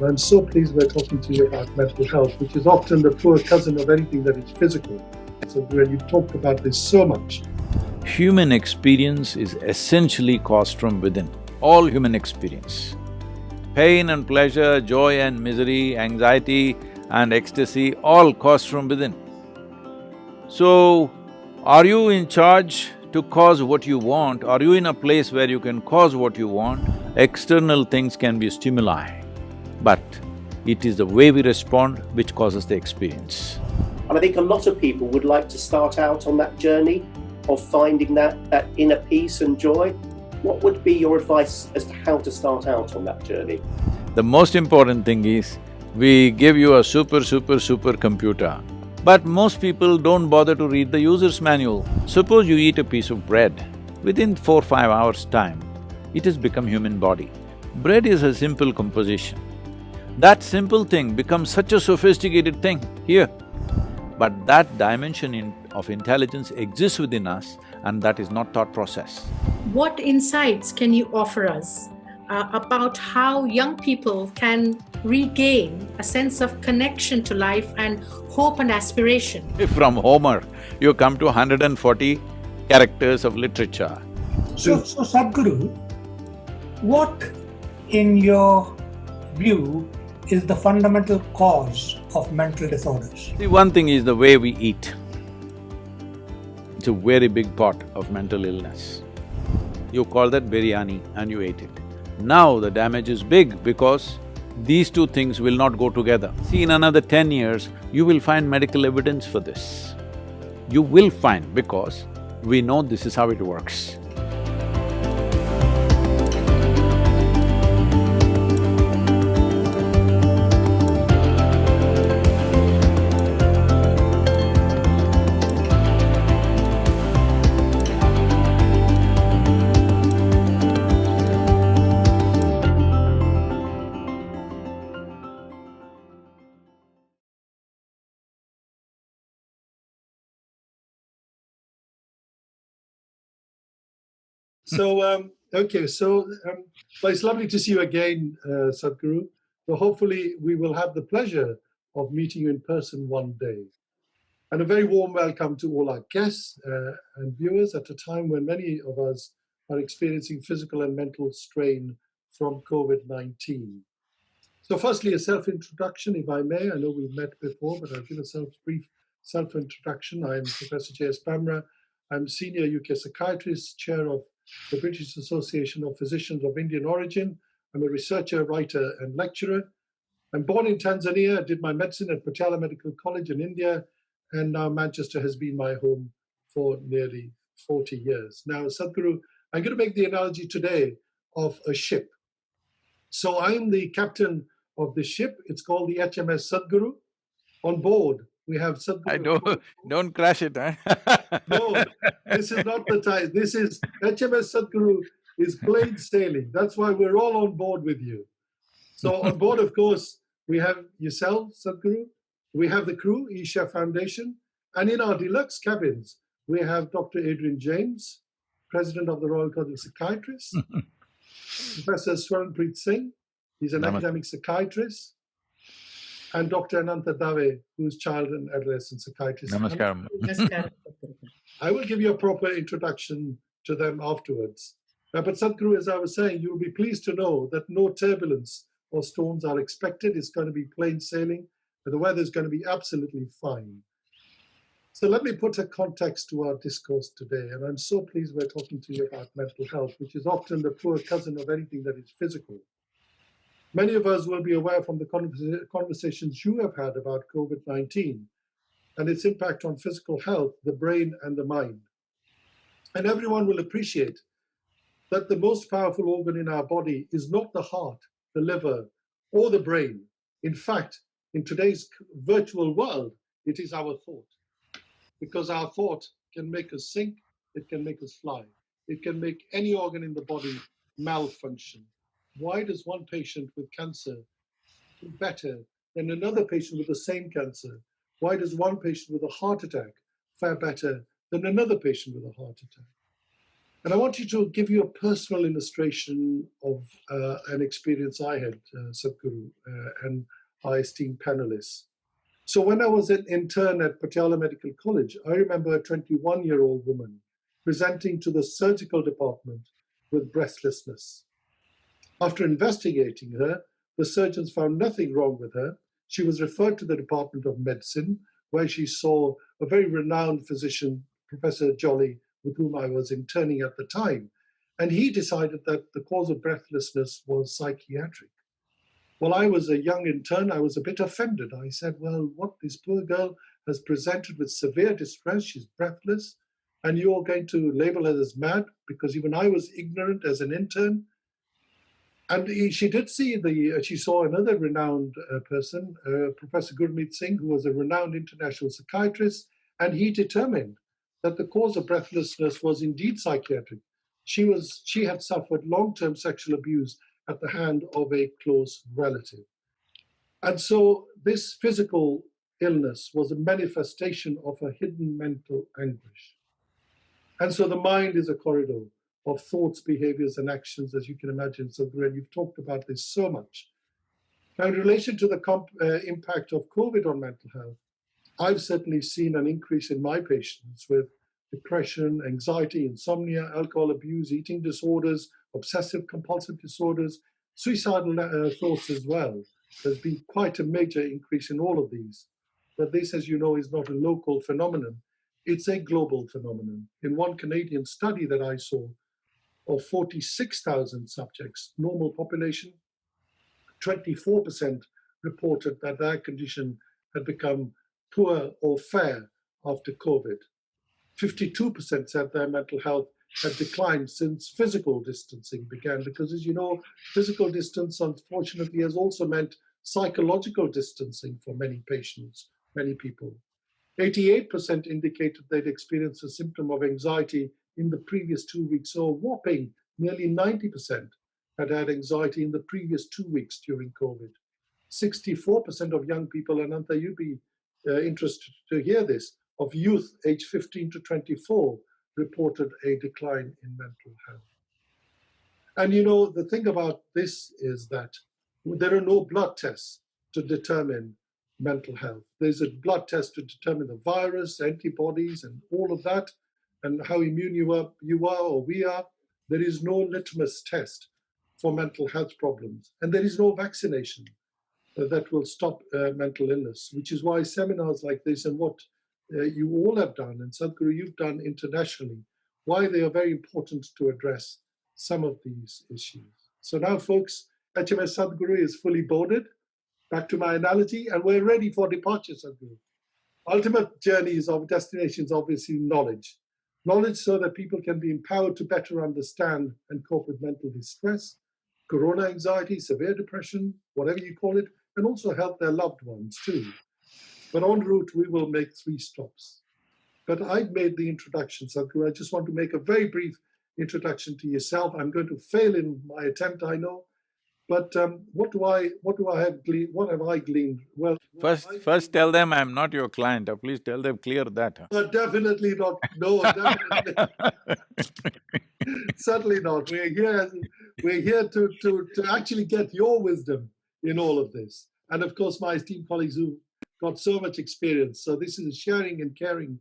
I'm so pleased we're talking to you about mental health, which is often the poor cousin of anything that is physical. So when you talked about this so much. Human experience is essentially caused from within, all human experience. Pain and pleasure, joy and misery, anxiety and ecstasy, all caused from within. So, are you in charge to cause what you want? Are you in a place where you can cause what you want? External things can be stimuli, but it is the way we respond which causes the experience. And I think a lot of people would like to start out on that journey of finding that inner peace and joy. What would be your advice as to how to start out on that journey? The most important thing is, we give you a super computer, but most people don't bother to read the user's manual. Suppose you eat a piece of bread, within 4-5 hours' time, it has become human body. Bread is a simple composition. That simple thing becomes such a sophisticated thing here. But that dimension of intelligence exists within us, and that is not thought process. What insights can you offer us about how young people can regain a sense of connection to life and hope and aspiration? If from Homer, you come to 140 characters of literature. So Sadhguru, what in your view is the fundamental cause of mental disorders? See, one thing is the way we eat. It's a very big part of mental illness. You call that biryani and you ate it. Now the damage is big because these two things will not go together. See, in another 10 years, you will find medical evidence for this. You will find, because we know this is how it works. Well, it's lovely to see you again, Sadhguru. So hopefully we will have the pleasure of meeting you in person one day. And a very warm welcome to all our guests and viewers at a time when many of us are experiencing physical and mental strain from COVID-19. So firstly, a self-introduction, if I may. I know we've met before, but I'll give a brief self-introduction. I'm Professor JS Bamrah. I'm Senior UK Psychiatrist, Chair of the British Association of Physicians of Indian origin. I'm a researcher, writer, and lecturer. I'm born in Tanzania. I did my medicine at Patiala Medical College in India, and now Manchester has been my home for nearly 40 years. Now, Sadhguru, I'm going to make the analogy today of a ship. So I'm the captain of the ship. It's called the HMS Sadhguru. On board, we have Sadhguru. Don't crash it, huh? No, this is not the time. This is HMS Sadhguru is plain sailing. That's why we're all on board with you. So on board, of course, we have yourself, Sadhguru. We have the crew, Isha Foundation. And in our deluxe cabins, we have Dr. Adrian James, President of the Royal College of Psychiatrists. Professor Swaran Preet Singh, he's an academic psychiatrist. And Dr. Ananta Dave, who's child and adolescent psychiatrist. Namaskaram. I will give you a proper introduction to them afterwards. But Sadhguru, as I was saying, you'll be pleased to know that no turbulence or storms are expected. It's going to be plain sailing, and the weather is going to be absolutely fine. So let me put a context to our discourse today, and I'm so pleased we're talking to you about mental health, which is often the poor cousin of anything that is physical. Many of us will be aware from the conversations you have had about COVID-19 and its impact on physical health, the brain and the mind. And everyone will appreciate that the most powerful organ in our body is not the heart, the liver, or the brain. In fact, in today's virtual world, it is our thought. Because our thought can make us sink, it can make us fly. It can make any organ in the body malfunction. Why does one patient with cancer do better than another patient with the same cancer? Why does one patient with a heart attack fare better than another patient with a heart attack? And I want you to give you a personal illustration of an experience I had, Sadhguru, and our esteemed panelists. So when I was an intern at Patiala Medical College, I remember a 21-year-old woman presenting to the surgical department with breathlessness. After investigating her, the surgeons found nothing wrong with her. She was referred to the Department of Medicine, where she saw a very renowned physician, Professor Jolly, with whom I was interning at the time. And he decided that the cause of breathlessness was psychiatric. While I was a young intern, I was a bit offended. I said, well, what, this poor girl has presented with severe distress, she's breathless, and you're going to label her as mad? Because even I was ignorant as an intern. And she did see she saw another renowned person, Professor Gurmeet Singh, who was a renowned international psychiatrist, and he determined that the cause of breathlessness was indeed psychiatric. She had suffered long-term sexual abuse at the hand of a close relative. And so this physical illness was a manifestation of a hidden mental anguish. And so the mind is a corridor of thoughts, behaviors, and actions, as you can imagine, Sadhguru, and you've talked about this so much. Now, in relation to the impact of COVID on mental health, I've certainly seen an increase in my patients with depression, anxiety, insomnia, alcohol abuse, eating disorders, obsessive compulsive disorders, suicidal thoughts as well. There's been quite a major increase in all of these. But this, as you know, is not a local phenomenon. It's a global phenomenon. In one Canadian study that I saw, of 46,000 subjects, normal population, 24% reported that their condition had become poor or fair after COVID. 52% said their mental health had declined since physical distancing began, because as you know, physical distance unfortunately has also meant psychological distancing for many patients, many people. 88% indicated they'd experienced a symptom of anxiety in the previous 2 weeks, so a whopping nearly 90% had had anxiety in the previous 2 weeks during COVID. 64% of young people, and Ananta, you'd be interested to hear this, of youth aged 15 to 24 reported a decline in mental health. And you know, the thing about this is that there are no blood tests to determine mental health. There's a blood test to determine the virus, antibodies, and all of that, and how immune you are or we are. There is no litmus test for mental health problems, and there is no vaccination that will stop mental illness, which is why seminars like this and what you all have done, and Sadhguru, you've done internationally, why they are very important to address some of these issues. So now, folks, HMS Sadhguru is fully boarded. Back to my analogy, and we're ready for departure, Sadhguru. Ultimate journeys of destinations, obviously knowledge. Knowledge so that people can be empowered to better understand and cope with mental distress, corona anxiety, severe depression, whatever you call it, and also help their loved ones too. But en route, we will make 3 stops. But I've made the introduction, Sadhguru. I just want to make a very brief introduction to yourself. I'm going to fail in my attempt, I know. But what have I gleaned? Well, First tell them I'm not your client, please tell them clear that. definitely not, no, definitely. Certainly not. We're here to actually get your wisdom in all of this. And of course, my esteemed colleagues who got so much experience. So this is a sharing and caring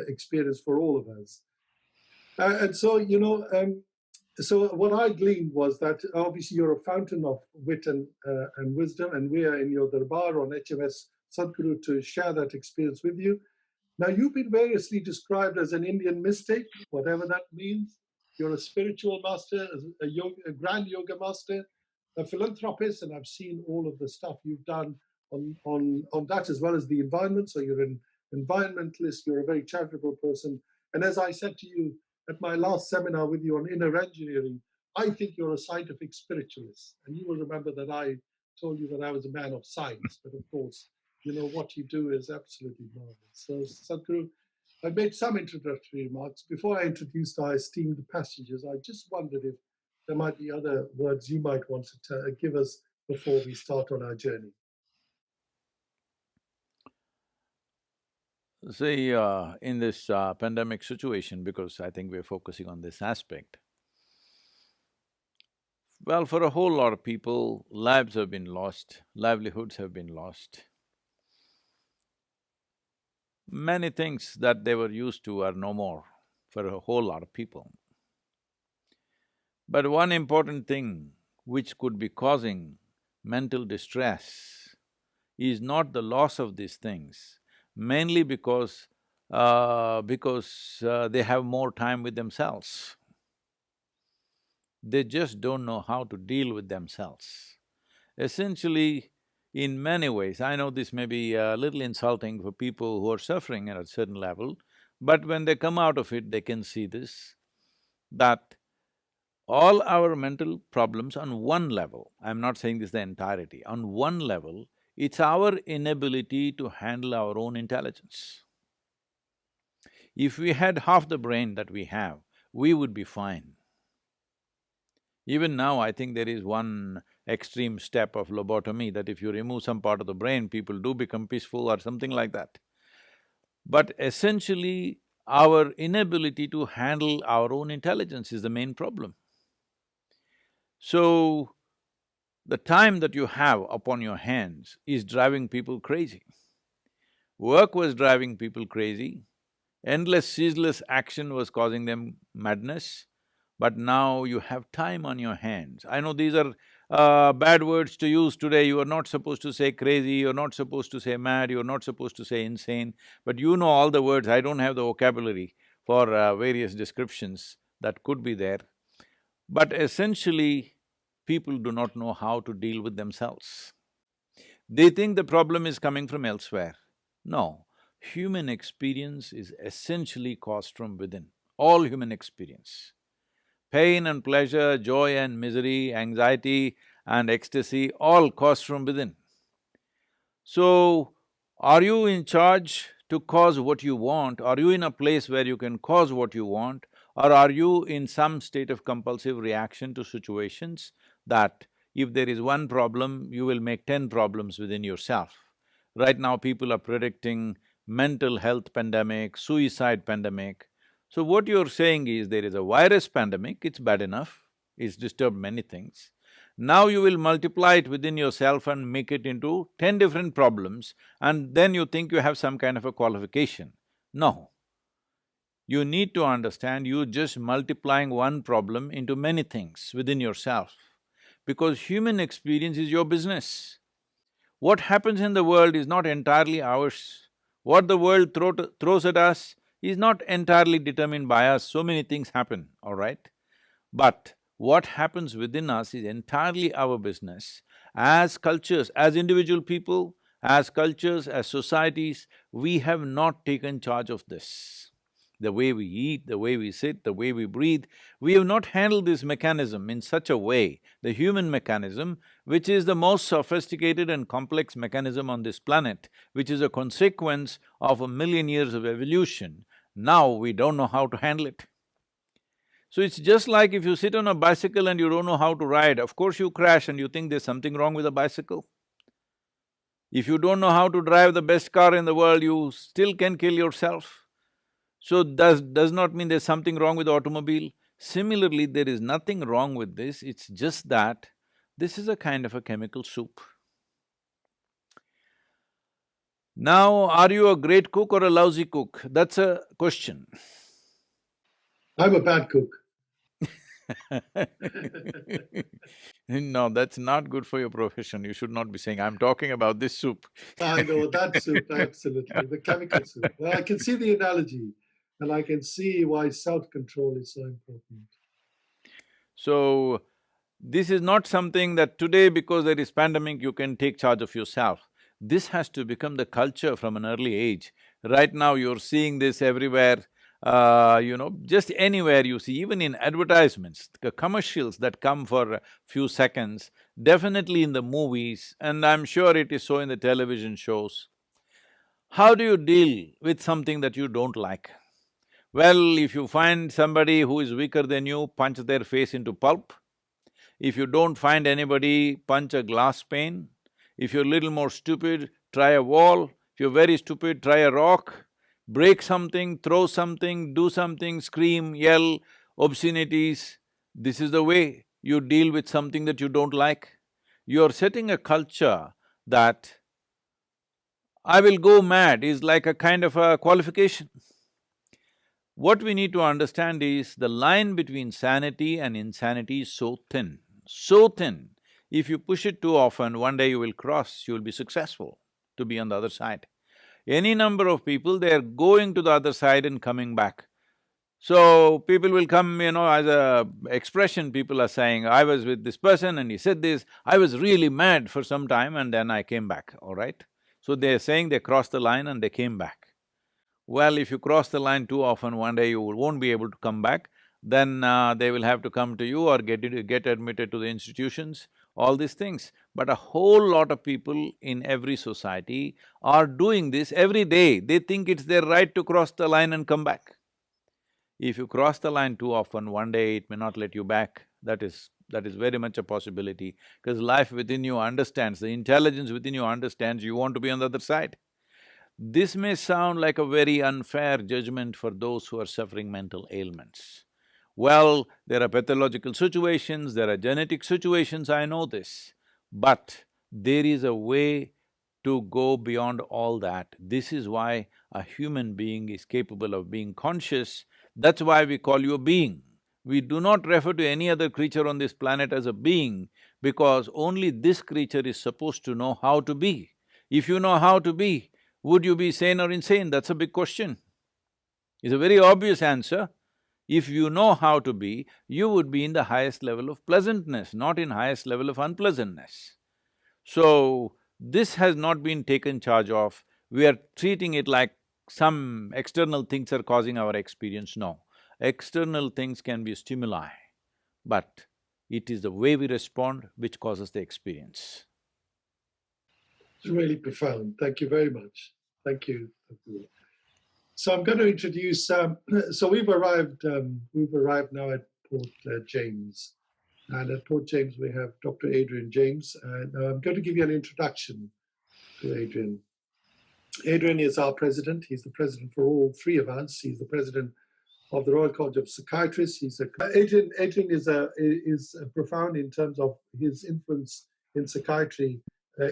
experience for all of us. And so, you know, so what I gleaned was that obviously you're a fountain of wit and wisdom, and we are in your darbar on HMS Sadhguru to share that experience with you. Now, you've been variously described as an Indian mystic, whatever that means. You're a spiritual master, a grand yoga master, a philanthropist, and I've seen all of the stuff you've done on that, as well as the environment. So you're an environmentalist, you're a very charitable person. And as I said to you at my last seminar with you on inner engineering, I think you're a scientific spiritualist. And you will remember that I told you that I was a man of science, but of course, you know, what you do is absolutely marvelous. So, Sadhguru, I've made some introductory remarks. Before I introduced our esteemed passengers, I just wondered if there might be other words you might want to give us before we start on our journey. See, in this pandemic situation, because I think we're focusing on this aspect, well, for a whole lot of people, lives have been lost, livelihoods have been lost. Many things that they were used to are no more for a whole lot of people. But one important thing which could be causing mental distress is not the loss of these things, mainly because they have more time with themselves. They just don't know how to deal with themselves. Essentially, in many ways, I know this may be a little insulting for people who are suffering at a certain level, but when they come out of it, they can see this, that all our mental problems on one level, I'm not saying this the entirety, on one level, it's our inability to handle our own intelligence. If we had half the brain that we have, we would be fine. Even now, I think there is one extreme step of lobotomy that if you remove some part of the brain, people do become peaceful or something like that. But essentially, our inability to handle our own intelligence is the main problem. So, the time that you have upon your hands is driving people crazy. Work was driving people crazy, endless, ceaseless action was causing them madness, but now you have time on your hands. I know these are bad words to use today, you are not supposed to say crazy, you're not supposed to say mad, you're not supposed to say insane, but you know all the words, I don't have the vocabulary for various descriptions that could be there. But essentially, people do not know how to deal with themselves. They think the problem is coming from elsewhere. No, human experience is essentially caused from within, all human experience. Pain and pleasure, joy and misery, anxiety and ecstasy, all caused from within. So, are you in charge to cause what you want? Are you in a place where you can cause what you want? Or are you in some state of compulsive reaction to situations that if there is one problem, you will make 10 problems within yourself? Right now, people are predicting mental health pandemic, suicide pandemic. So what you're saying is there is a virus pandemic, it's bad enough, it's disturbed many things. Now you will multiply it within yourself and make it into 10 different problems, and then you think you have some kind of a qualification. No. You need to understand you're just multiplying one problem into many things within yourself, because human experience is your business. What happens in the world is not entirely ours. What the world throws at us is not entirely determined by us, so many things happen, all right? But what happens within us is entirely our business. As cultures, as individual people, as cultures, as societies, we have not taken charge of this. The way we eat, the way we sit, the way we breathe, we have not handled this mechanism in such a way, the human mechanism, which is the most sophisticated and complex mechanism on this planet, which is a consequence of 1,000,000 years of evolution. Now we don't know how to handle it. So it's just like if you sit on a bicycle and you don't know how to ride, of course you crash and you think there's something wrong with the bicycle. If you don't know how to drive the best car in the world, you still can kill yourself. So does not mean there's something wrong with the automobile. Similarly, there is nothing wrong with this, it's just that this is a kind of a chemical soup. Now, are you a great cook or a lousy cook? That's a question. I'm a bad cook. No, that's not good for your profession. You should not be saying, I'm talking about this soup. I know, that soup, absolutely, the chemical soup. Well, I can see the analogy, and I can see why self-control is so important. So, this is not something that today, because there is pandemic, you can take charge of yourself. This has to become the culture from an early age. Right now, you're seeing this everywhere. Just anywhere you see, even in advertisements, the commercials that come for a few seconds, definitely in the movies, and I'm sure it is so in the television shows. How do you deal with something that you don't like? Well, if you find somebody who is weaker than you, punch their face into pulp. If you don't find anybody, punch a glass pane. If you're a little more stupid, try a wall. If you're very stupid, try a rock. break something, throw something, do something, scream, yell, obscenities. This is the way you deal with something that you don't like. You're setting a culture that I will go mad is like a kind of a qualification. What we need to understand is the line between sanity and insanity is so thin, so thin. If you push it too often, one day you will cross, you will be successful to be on the other side. Any number of people, they're going to the other side and coming back. So, people will come, as a expression, people are saying, I was with this person and he said this, I was really mad for some time and then I came back, all right? So they're saying they crossed the line and they came back. Well, if you cross the line too often, one day you won't be able to come back, then they will have to come to you or get admitted to the institutions, all these things. But a whole lot of people in every society are doing this every day. They think it's their right to cross the line and come back. If you cross the line too often, one day it may not let you back. That is very much a possibility, because life within you understands, the intelligence within you understands you want to be on the other side. This may sound like a very unfair judgment for those who are suffering mental ailments. Well, there are pathological situations, there are genetic situations, I know this, but there is a way to go beyond all that. This is why a human being is capable of being conscious. That's why we call you a being. We do not refer to any other creature on this planet as a being, because only this creature is supposed to know how to be. If you know how to be, would you be sane or insane? That's a big question. It's a very obvious answer. If you know how to be, you would be in the highest level of pleasantness, not in highest level of unpleasantness. So, this has not been taken charge of. We are treating it like some external things are causing our experience. No, external things can be stimuli, but it is the way we respond which causes the experience. It's really profound. Thank you very much. Thank you. So I'm going to introduce, so we've arrived now at Port James. And at Port James, we have Dr. Adrian James. And I'm going to give you an introduction to Adrian. Adrian is our president. He's the president for all three of us. He's the president of the Royal College of Psychiatrists. Adrian is profound in terms of his influence in psychiatry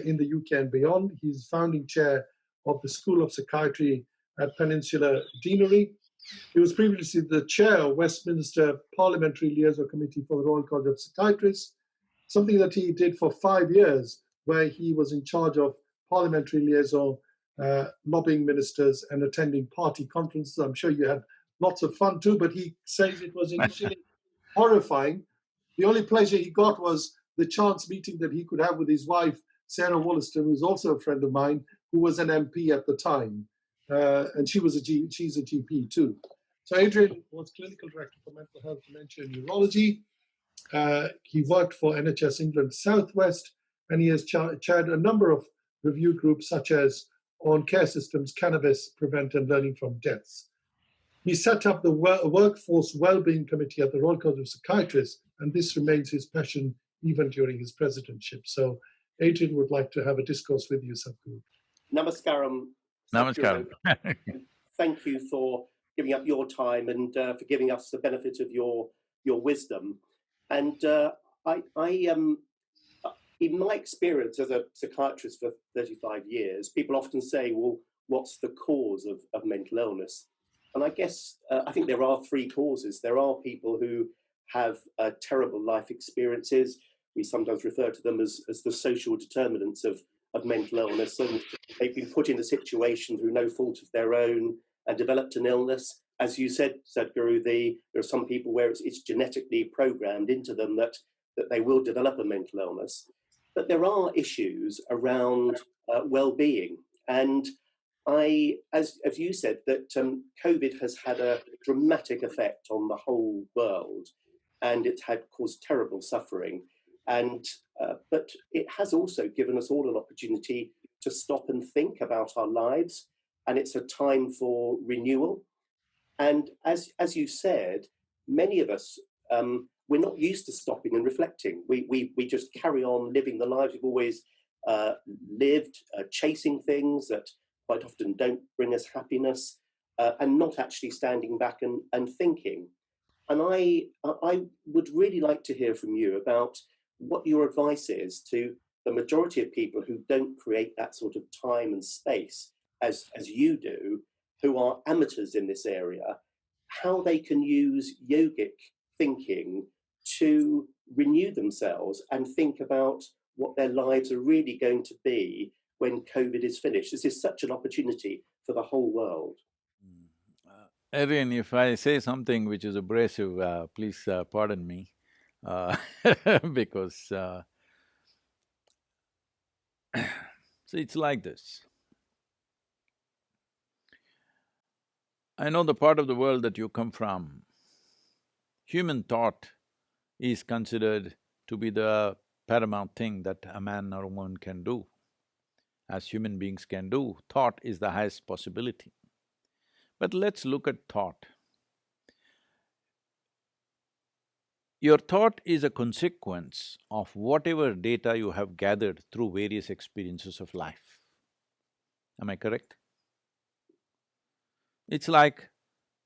in the UK and beyond. He's founding chair of the School of Psychiatry at Peninsula Deanery. He was previously the chair of Westminster Parliamentary Liaison Committee for the Royal College of Psychiatrists, something that he did for 5 years, where he was in charge of parliamentary liaison, lobbying ministers and attending party conferences. I'm sure you had lots of fun too, but he says it was initially horrifying. The only pleasure he got was the chance meeting that he could have with his wife, Sarah Wollaston, who's also a friend of mine, who was an MP at the time. And she's a GP too. So Adrian was clinical director for mental health, dementia and neurology. He worked for NHS England Southwest, and he has chaired a number of review groups such as on care systems, cannabis, prevent and learning from deaths. He set up the Workforce Wellbeing Committee at the Royal College of Psychiatrists, and this remains his passion even during his presidentship. So Adrian would like to have a discourse with you, Sadhguru. Namaskaram. Namaskaram. Thank you for giving up your time and for giving us the benefit of your wisdom. And in my experience as a psychiatrist for 35 years, people often say, well, what's the cause of mental illness? And I guess, I think there are three causes. There are people who have terrible life experiences. We sometimes refer to them as the social determinants of mental illness. And they've been put in a situation through no fault of their own and developed an illness. As you said, Sadhguru, there are some people where it's genetically programmed into them that they will develop a mental illness. But there are issues around well-being. And as you said, that COVID has had a dramatic effect on the whole world, and it had caused terrible suffering. And but it has also given us all an opportunity to stop and think about our lives, and it's a time for renewal. And as you said, many of us we're not used to stopping and reflecting. We just carry on living the lives we've always lived, chasing things that quite often don't bring us happiness. and not actually standing back and thinking. And I would really like to hear from you about what your advice is to the majority of people who don't create that sort of time and space as you do, who are amateurs in this area, how they can use yogic thinking to renew themselves and think about what their lives are really going to be when COVID is finished. This is such an opportunity for the whole world. Adrian, if I say something which is abrasive, please pardon me, because so it's like this. I know the part of the world that you come from, human thought is considered to be the paramount thing that a man or a woman can do. As human beings can do, thought is the highest possibility. But let's look at thought. Your thought is a consequence of whatever data you have gathered through various experiences of life. Am I correct? It's like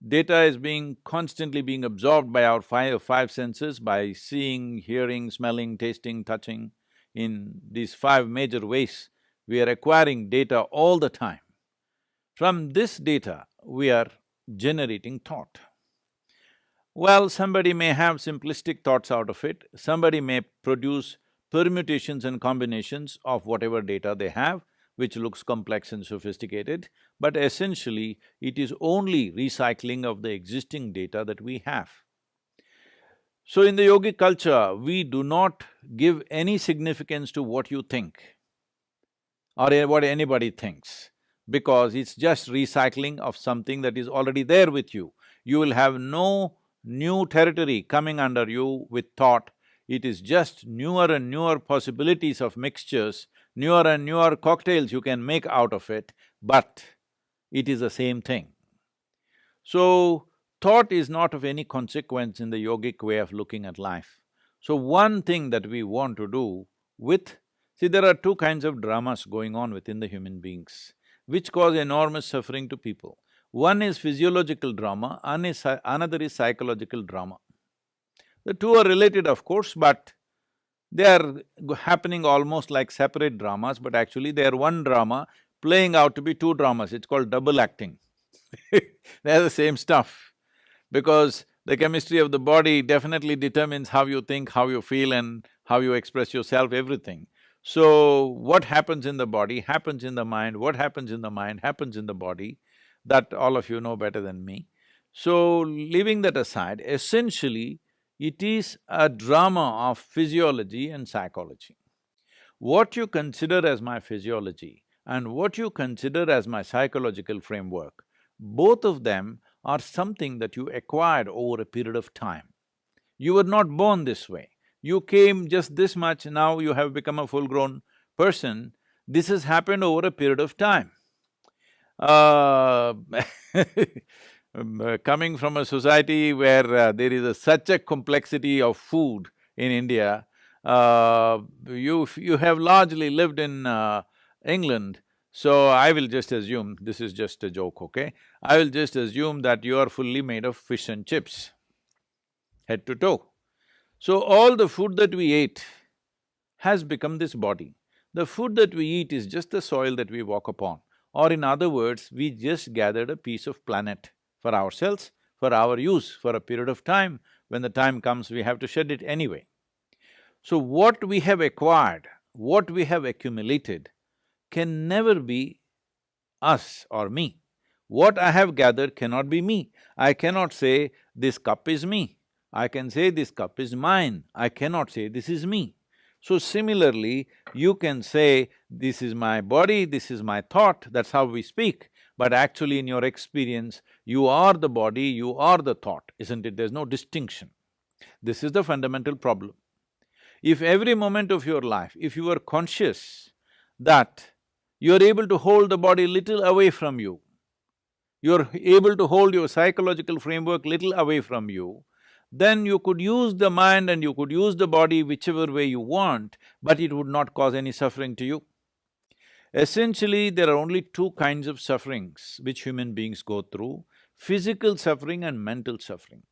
data is constantly being absorbed by our five senses, by seeing, hearing, smelling, tasting, touching. In these five major ways, we are acquiring data all the time. From this data, we are generating thought. Well, somebody may have simplistic thoughts out of it, somebody may produce permutations and combinations of whatever data they have, which looks complex and sophisticated, but essentially it is only recycling of the existing data that we have. So in the yogic culture, we do not give any significance to what you think or what anybody thinks, because it's just recycling of something that is already there with you. You will have no new territory coming under you with thought. It is just newer and newer possibilities of mixtures, newer and newer cocktails you can make out of it, but it is the same thing. So, thought is not of any consequence in the yogic way of looking at life. So one thing that we want to do with… See, there are two kinds of dramas going on within the human beings, which cause enormous suffering to people. One is physiological drama, another is psychological drama. The two are related, of course, but they are happening almost like separate dramas, but actually they are one drama playing out to be two dramas. It's called double acting. They're the same stuff, because the chemistry of the body definitely determines how you think, how you feel and how you express yourself, everything. So, what happens in the body happens in the mind, what happens in the mind happens in the body. That all of you know better than me. So, leaving that aside, essentially, it is a drama of physiology and psychology. What you consider as my physiology and what you consider as my psychological framework, both of them are something that you acquired over a period of time. You were not born this way. You came just this much, now you have become a full-grown person. This has happened over a period of time. Coming from a society where there is such a complexity of food in India, you have largely lived in England, so I will just assume, this is just a joke, okay? I will just assume that you are fully made of fish and chips, head to toe. So all the food that we ate has become this body. The food that we eat is just the soil that we walk upon. Or in other words, we just gathered a piece of planet for ourselves, for our use, for a period of time. When the time comes, we have to shed it anyway. So what we have acquired, what we have accumulated, can never be us or me. What I have gathered cannot be me. I cannot say, this cup is me. I can say, this cup is mine. I cannot say, this is me. So similarly, you can say, this is my body, this is my thought, that's how we speak. But actually in your experience, you are the body, you are the thought, isn't it? There's no distinction. This is the fundamental problem. If every moment of your life, if you are conscious that you're able to hold the body little away from you, you're able to hold your psychological framework little away from you, then you could use the mind and you could use the body whichever way you want, but it would not cause any suffering to you. Essentially, there are only two kinds of sufferings which human beings go through: physical suffering and mental suffering.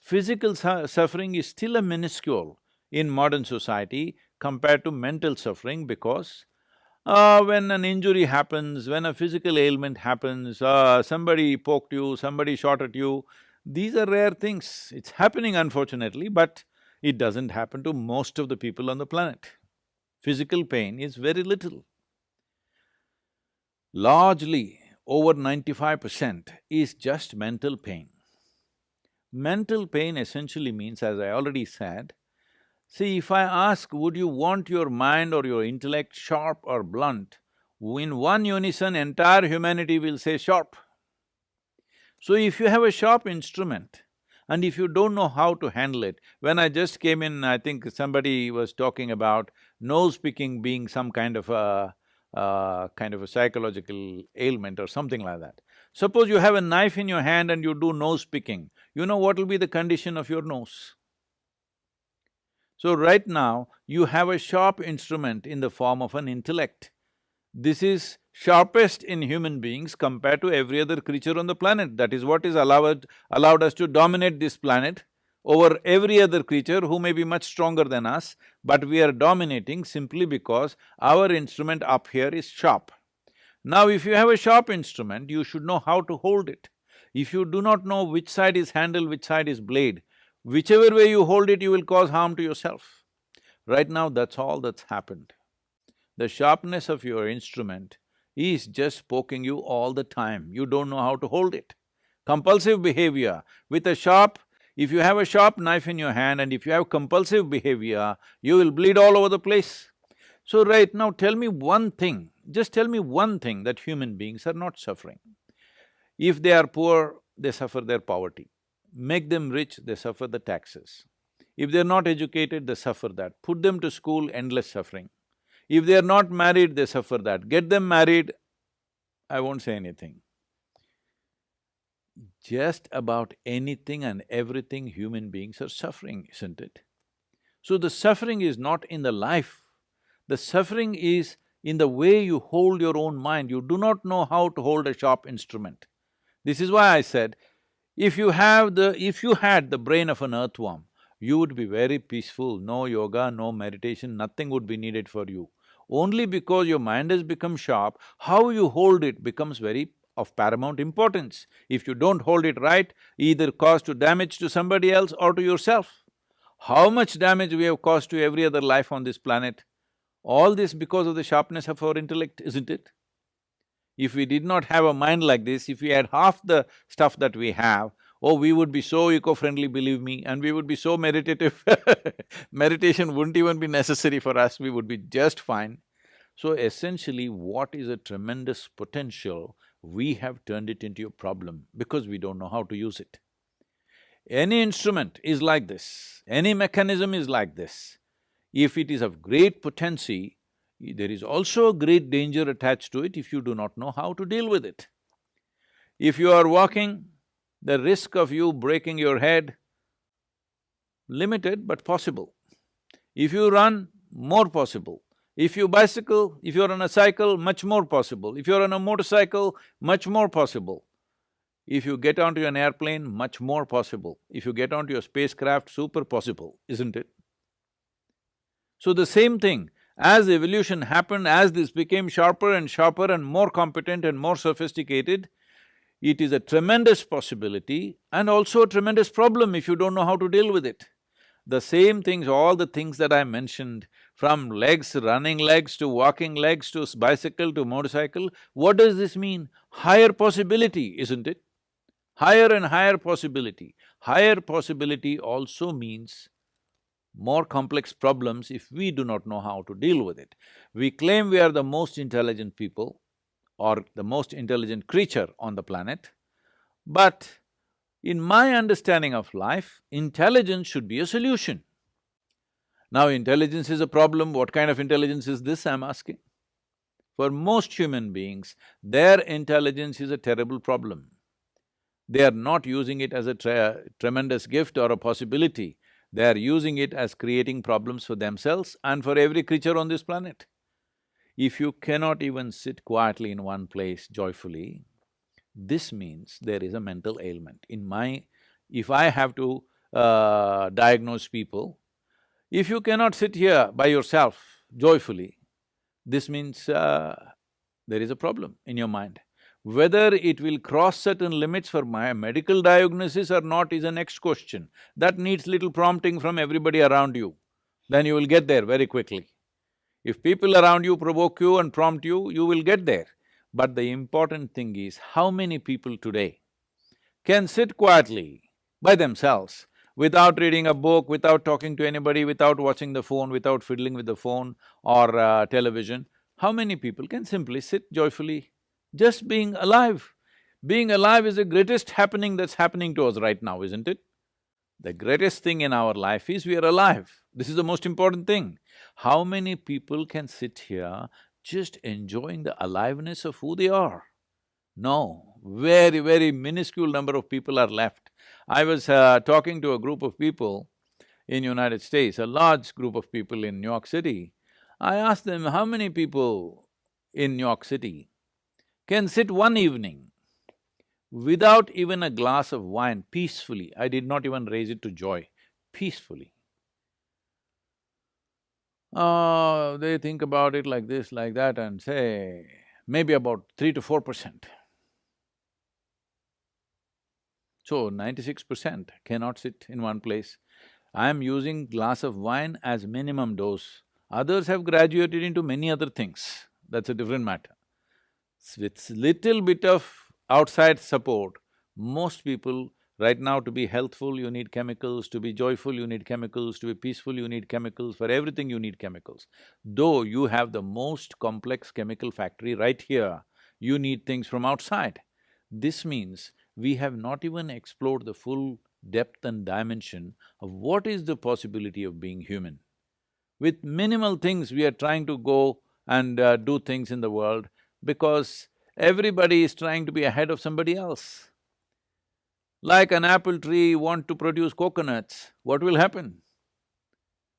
Physical suffering is still a minuscule in modern society compared to mental suffering, because when an injury happens, when a physical ailment happens, somebody poked you, somebody shot at you, these are rare things. It's happening unfortunately, but it doesn't happen to most of the people on the planet. Physical pain is very little. Largely, over 95% is just mental pain. Mental pain essentially means, as I already said, see, if I ask, would you want your mind or your intellect sharp or blunt, in one unison, entire humanity will say sharp. So if you have a sharp instrument and if you don't know how to handle it, when I just came in, I think somebody was talking about nose picking being some kind of a psychological ailment or something like that. Suppose you have a knife in your hand and you do nose picking, you know what will be the condition of your nose? So right now, you have a sharp instrument in the form of an intellect. This is sharpest in human beings compared to every other creature on the planet. That is what is allowed us to dominate this planet over every other creature who may be much stronger than us, but we are dominating simply because our instrument up here is sharp. Now, if you have a sharp instrument, you should know how to hold it. If you do not know which side is handle, which side is blade, whichever way you hold it, you will cause harm to yourself. Right now, that's all that's happened. The sharpness of your instrument is just poking you all the time, you don't know how to hold it. Compulsive behavior with a sharp… if you have a sharp knife in your hand and if you have compulsive behavior, you will bleed all over the place. So right now, tell me one thing, just tell me one thing that human beings are not suffering. If they are poor, they suffer their poverty. Make them rich, they suffer the taxes. If they're not educated, they suffer that. Put them to school, endless suffering. If they're not married, they suffer that. Get them married, I won't say anything. Just about anything and everything human beings are suffering, isn't it? So the suffering is not in the life, the suffering is in the way you hold your own mind. You do not know how to hold a sharp instrument. This is why I said, if you had the brain of an earthworm, you would be very peaceful, no yoga, no meditation, nothing would be needed for you. Only because your mind has become sharp, how you hold it becomes very of paramount importance. If you don't hold it right, either cause to damage to somebody else or to yourself. How much damage we have caused to every other life on this planet? All this because of the sharpness of our intellect, isn't it? If we did not have a mind like this, if we had half the stuff that we have, oh, we would be so eco-friendly, believe me, and we would be so meditative meditation wouldn't even be necessary for us, we would be just fine. So essentially, what is a tremendous potential, we have turned it into a problem because we don't know how to use it. Any instrument is like this, any mechanism is like this. If it is of great potency, there is also a great danger attached to it if you do not know how to deal with it. If you are walking, the risk of you breaking your head, limited but possible. If you run, more possible. If you bicycle, if you're on a cycle, much more possible. If you're on a motorcycle, much more possible. If you get onto an airplane, much more possible. If you get onto your spacecraft, super possible, isn't it? So the same thing, as evolution happened, as this became sharper and more competent and more sophisticated, it is a tremendous possibility and also a tremendous problem if you don't know how to deal with it. The same things, all the things that I mentioned, from legs, running legs to walking legs to bicycle to motorcycle, what does this mean? Higher possibility, isn't it? Higher and higher possibility. Higher possibility also means more complex problems if we do not know how to deal with it. We claim we are the most intelligent people or the most intelligent creature on the planet, but in my understanding of life, intelligence should be a solution. Now, intelligence is a problem, what kind of intelligence is this, I'm asking? For most human beings, their intelligence is a terrible problem. They are not using it as a tremendous gift or a possibility, they are using it as creating problems for themselves and for every creature on this planet. If you cannot even sit quietly in one place joyfully, this means there is a mental ailment. If I have to diagnose people, if you cannot sit here by yourself joyfully, this means there is a problem in your mind. Whether it will cross certain limits for my medical diagnosis or not is the next question. That needs little prompting from everybody around you, then you will get there very quickly. If people around you provoke you and prompt you, you will get there. But the important thing is, how many people today can sit quietly by themselves without reading a book, without talking to anybody, without watching the phone, without fiddling with the phone or television? How many people can simply sit joyfully, just being alive? Being alive is the greatest happening that's happening to us right now, isn't it? The greatest thing in our life is we are alive. This is the most important thing. How many people can sit here just enjoying the aliveness of who they are? No, very, very minuscule number of people are left. I was talking to a group of people in United States, a large group of people in New York City. I asked them, how many people in New York City can sit one evening without even a glass of wine peacefully? I did not even raise it to joy, peacefully. They think about it like this, like that and say, maybe about 3 to 4%. So 96% cannot sit in one place. I am using glass of wine as minimum dose. Others have graduated into many other things, that's a different matter. With little bit of outside support, most people right now, to be healthful you need chemicals, to be joyful you need chemicals, to be peaceful you need chemicals, for everything you need chemicals. Though you have the most complex chemical factory right here, you need things from outside. This means we have not even explored the full depth and dimension of what is the possibility of being human. With minimal things we are trying to go and do things in the world because everybody is trying to be ahead of somebody else. Like an apple tree want to produce coconuts, what will happen?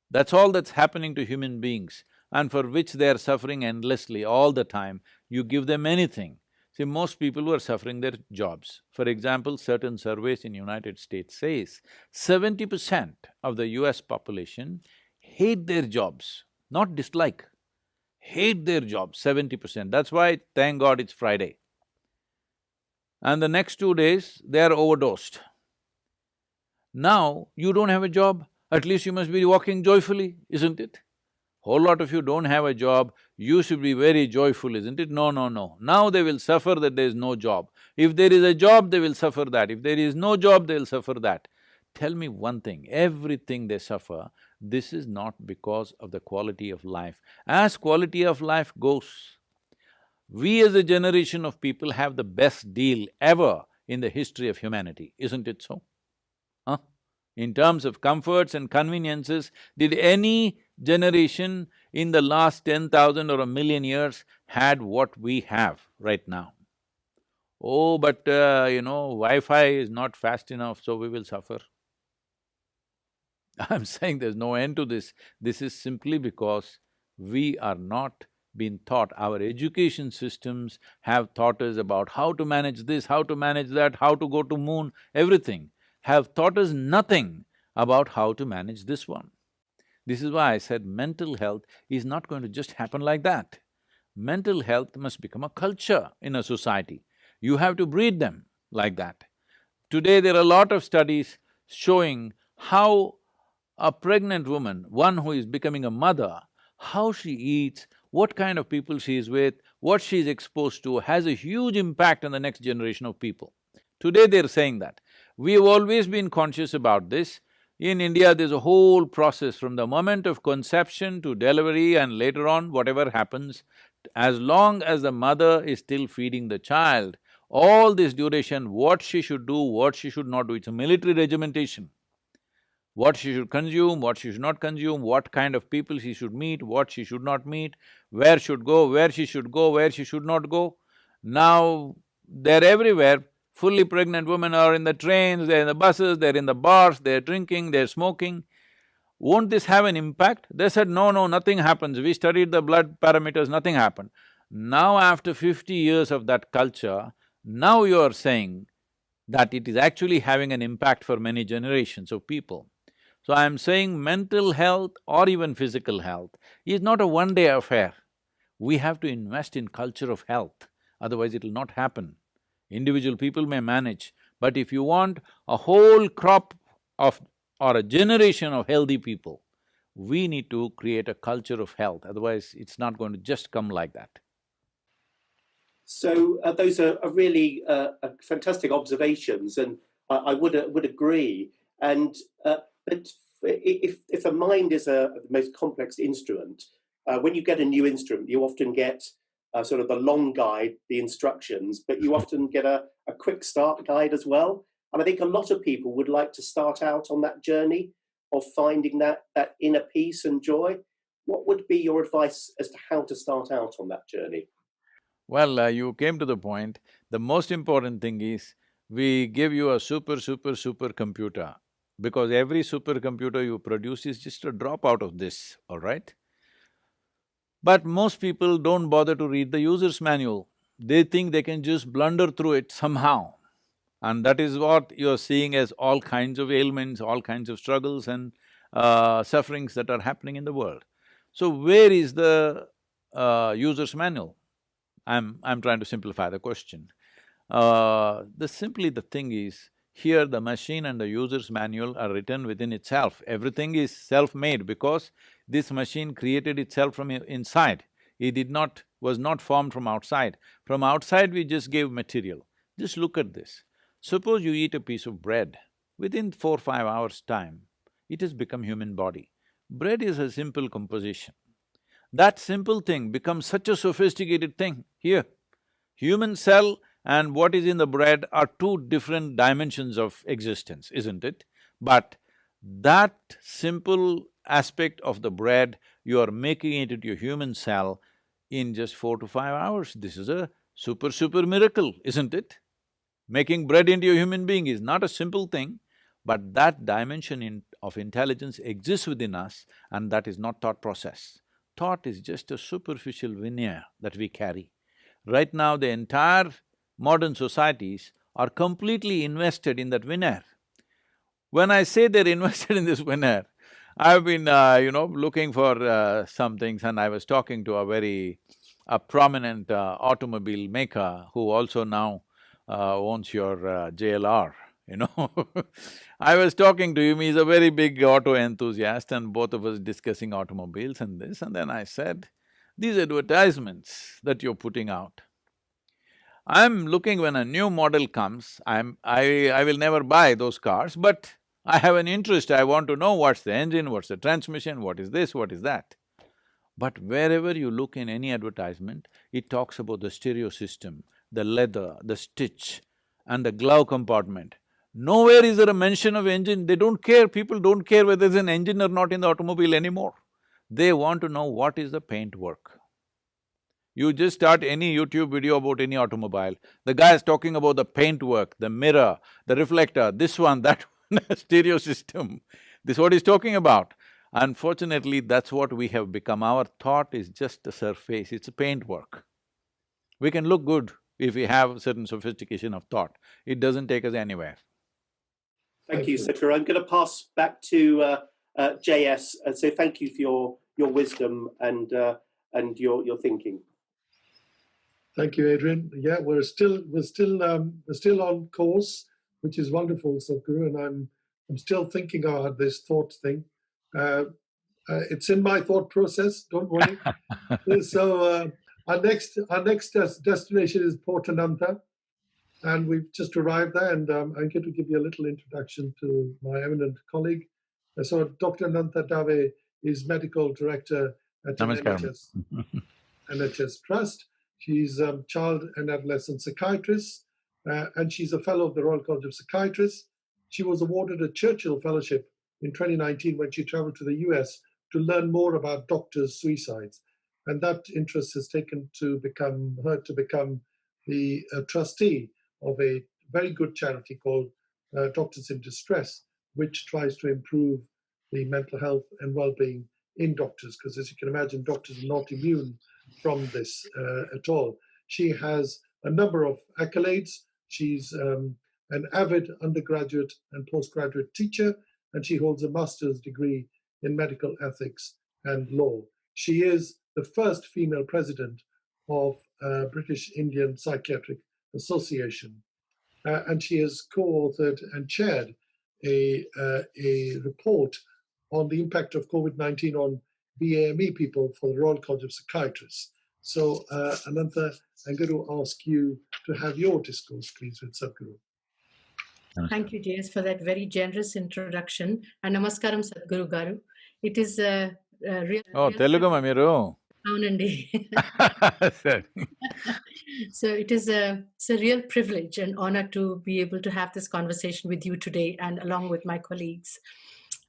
That's all that's happening to human beings and for which they are suffering endlessly all the time. You give them anything. See, most people who are suffering their jobs. For example, certain surveys in United States says 70% of the US population hate their jobs, not dislike, hate their jobs, 70%. That's why, thank God, it's Friday. And the next 2 days, they are overdosed. Now, you don't have a job, at least you must be walking joyfully, isn't it? Whole lot of you don't have a job, you should be very joyful, isn't it? No, no, no. Now they will suffer that there is no job. If there is a job, they will suffer that. If there is no job, they will suffer that. Tell me one thing, everything they suffer, this is not because of the quality of life. As quality of life goes, we as a generation of people have the best deal ever in the history of humanity, isn't it so? Huh? In terms of comforts and conveniences, did any generation in the last 10,000 or a million years had what we have right now? Oh, but Wi-Fi is not fast enough, so we will suffer. I'm saying there's no end to this. This is simply because we are not been taught, our education systems have taught us about how to manage this, how to manage that, how to go to moon, everything, have taught us nothing about how to manage this one. This is why I said mental health is not going to just happen like that. Mental health must become a culture in a society. You have to breed them like that. Today there are a lot of studies showing how a pregnant woman, one who is becoming a mother, how she eats, what kind of people she is with, what she is exposed to has a huge impact on the next generation of people. Today they're saying that. We have always been conscious about this. In India, there's a whole process from the moment of conception to delivery and later on, whatever happens, as long as the mother is still feeding the child, all this duration, what she should do, what she should not do, it's a military regimentation. What she should consume, what she should not consume, what kind of people she should meet, what she should not meet, where should go, where she should go, where she should not go. Now, they're everywhere. Fully pregnant women are in the trains, they're in the buses, they're in the bars, they're drinking, they're smoking. won't this have an impact? They said, no, no, nothing happens. We studied the blood parameters, nothing happened. Now after 50 years of that culture, now you are saying that it is actually having an impact for many generations of people. So I am saying mental health or even physical health is not a one-day affair. We have to invest in culture of health, otherwise it will not happen. Individual people may manage, but if you want a whole crop of or a generation of healthy people, we need to create a culture of health, otherwise it's not going to just come like that. So those are really fantastic observations, and I would agree. And but if the mind is the most complex instrument, when you get a new instrument, you often get sort of the long guide, the instructions, but you often get a quick start guide as well. And I think a lot of people would like to start out on that journey of finding that inner peace and joy. What would be your advice as to how to start out on that journey? Well, you came to the point. The most important thing is, we give you a super computer, because every supercomputer you produce is just a drop out of this, all right? But most people don't bother to read the user's manual. They think they can just blunder through it somehow. And that is what you're seeing as all kinds of ailments, all kinds of struggles and sufferings that are happening in the world. So where is the user's manual? I'm trying to simplify the question. Simply the thing is, here the machine and the user's manual are written within itself. Everything is self-made because this machine created itself from inside. Was not formed from outside. From outside we just gave material. Just look at this. Suppose you eat a piece of bread, within 4-5 hours' time, it has become human body. Bread is a simple composition. That simple thing becomes such a sophisticated thing here. Human cell and what is in the bread are two different dimensions of existence, isn't it? But that simple aspect of the bread, you are making it into a human cell in just 4 to 5 hours. This is a super miracle, isn't it? Making bread into a human being is not a simple thing, but that dimension of intelligence exists within us, and that is not thought process. Thought is just a superficial veneer that we carry. Right now, the entire modern societies are completely invested in that veneer. When I say they're invested in this veneer, I've been, looking for some things, and I was talking to a prominent automobile maker who also now owns your JLR, you know. I was talking to him, he's a very big auto enthusiast, and both of us discussing automobiles and this, and then I said, these advertisements that you're putting out, I'm looking when a new model comes, I will never buy those cars, but I have an interest, I want to know what's the engine, what's the transmission, what is this, what is that. But wherever you look in any advertisement, it talks about the stereo system, the leather, the stitch and the glove compartment. Nowhere is there a mention of engine. They don't care, people don't care whether there's an engine or not in the automobile anymore. They want to know what is the paint work. You just start any YouTube video about any automobile, the guy is talking about the paint work, the mirror, the reflector, this one, that one, stereo system. This is what he's talking about. Unfortunately, that's what we have become. Our thought is just a surface, it's a paint work. We can look good if we have certain sophistication of thought. It doesn't take us anywhere. Thank you, Sadhguru. I'm going to pass back to JS and say thank you for your wisdom and your thinking. Thank you, Adrian. Yeah, we're still on course, which is wonderful, Sadhguru, and I'm still thinking about this thought thing. It's in my thought process. Don't worry. So our next destination is Port Ananta, and we've just arrived there. And I'm going to give you a little introduction to my eminent colleague. So Dr. Ananta Dave is medical director at NHS Trust. She's a child and adolescent psychiatrist, and she's a fellow of the Royal College of Psychiatrists. She was awarded a Churchill Fellowship in 2019 when she traveled to the US to learn more about doctors' suicides. And that interest has taken her to become the trustee of a very good charity called Doctors in Distress, which tries to improve the mental health and well-being in doctors, because as you can imagine, doctors are not immune from this at all. She has a number of accolades. She's an avid undergraduate and postgraduate teacher, and she holds a master's degree in medical ethics and law. She is the first female president of British Indian Psychiatric Association, and she has co-authored and chaired a report on the impact of COVID-19 on BAME people for the Royal College of Psychiatrists. So, Ananta, I'm going to ask you to have your discourse, please, with Sadhguru. Thank you, JS, for that very generous introduction. And namaskaram, Sadhguru Garu. It is a real... Oh, Telugu ma meeru? Aunandi. Sir. So it's a real privilege and honor to be able to have this conversation with you today and along with my colleagues.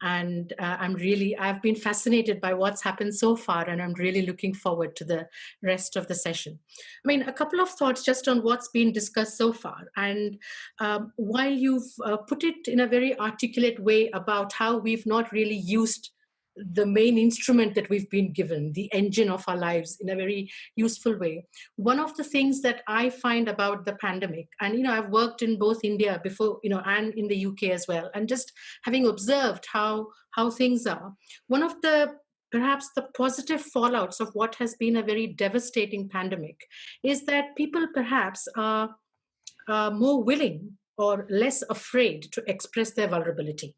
And I've been fascinated by what's happened so far, and I'm really looking forward to the rest of the session. I mean, a couple of thoughts just on what's been discussed so far. And while you've put it in a very articulate way about how we've not really used the main instrument that we've been given, the engine of our lives, in a very useful way. One of the things that I find about the pandemic, and I've worked in both India before, and in the UK as well, and just having observed how things are, one of the perhaps the positive fallouts of what has been a very devastating pandemic is that people perhaps are more willing or less afraid to express their vulnerability.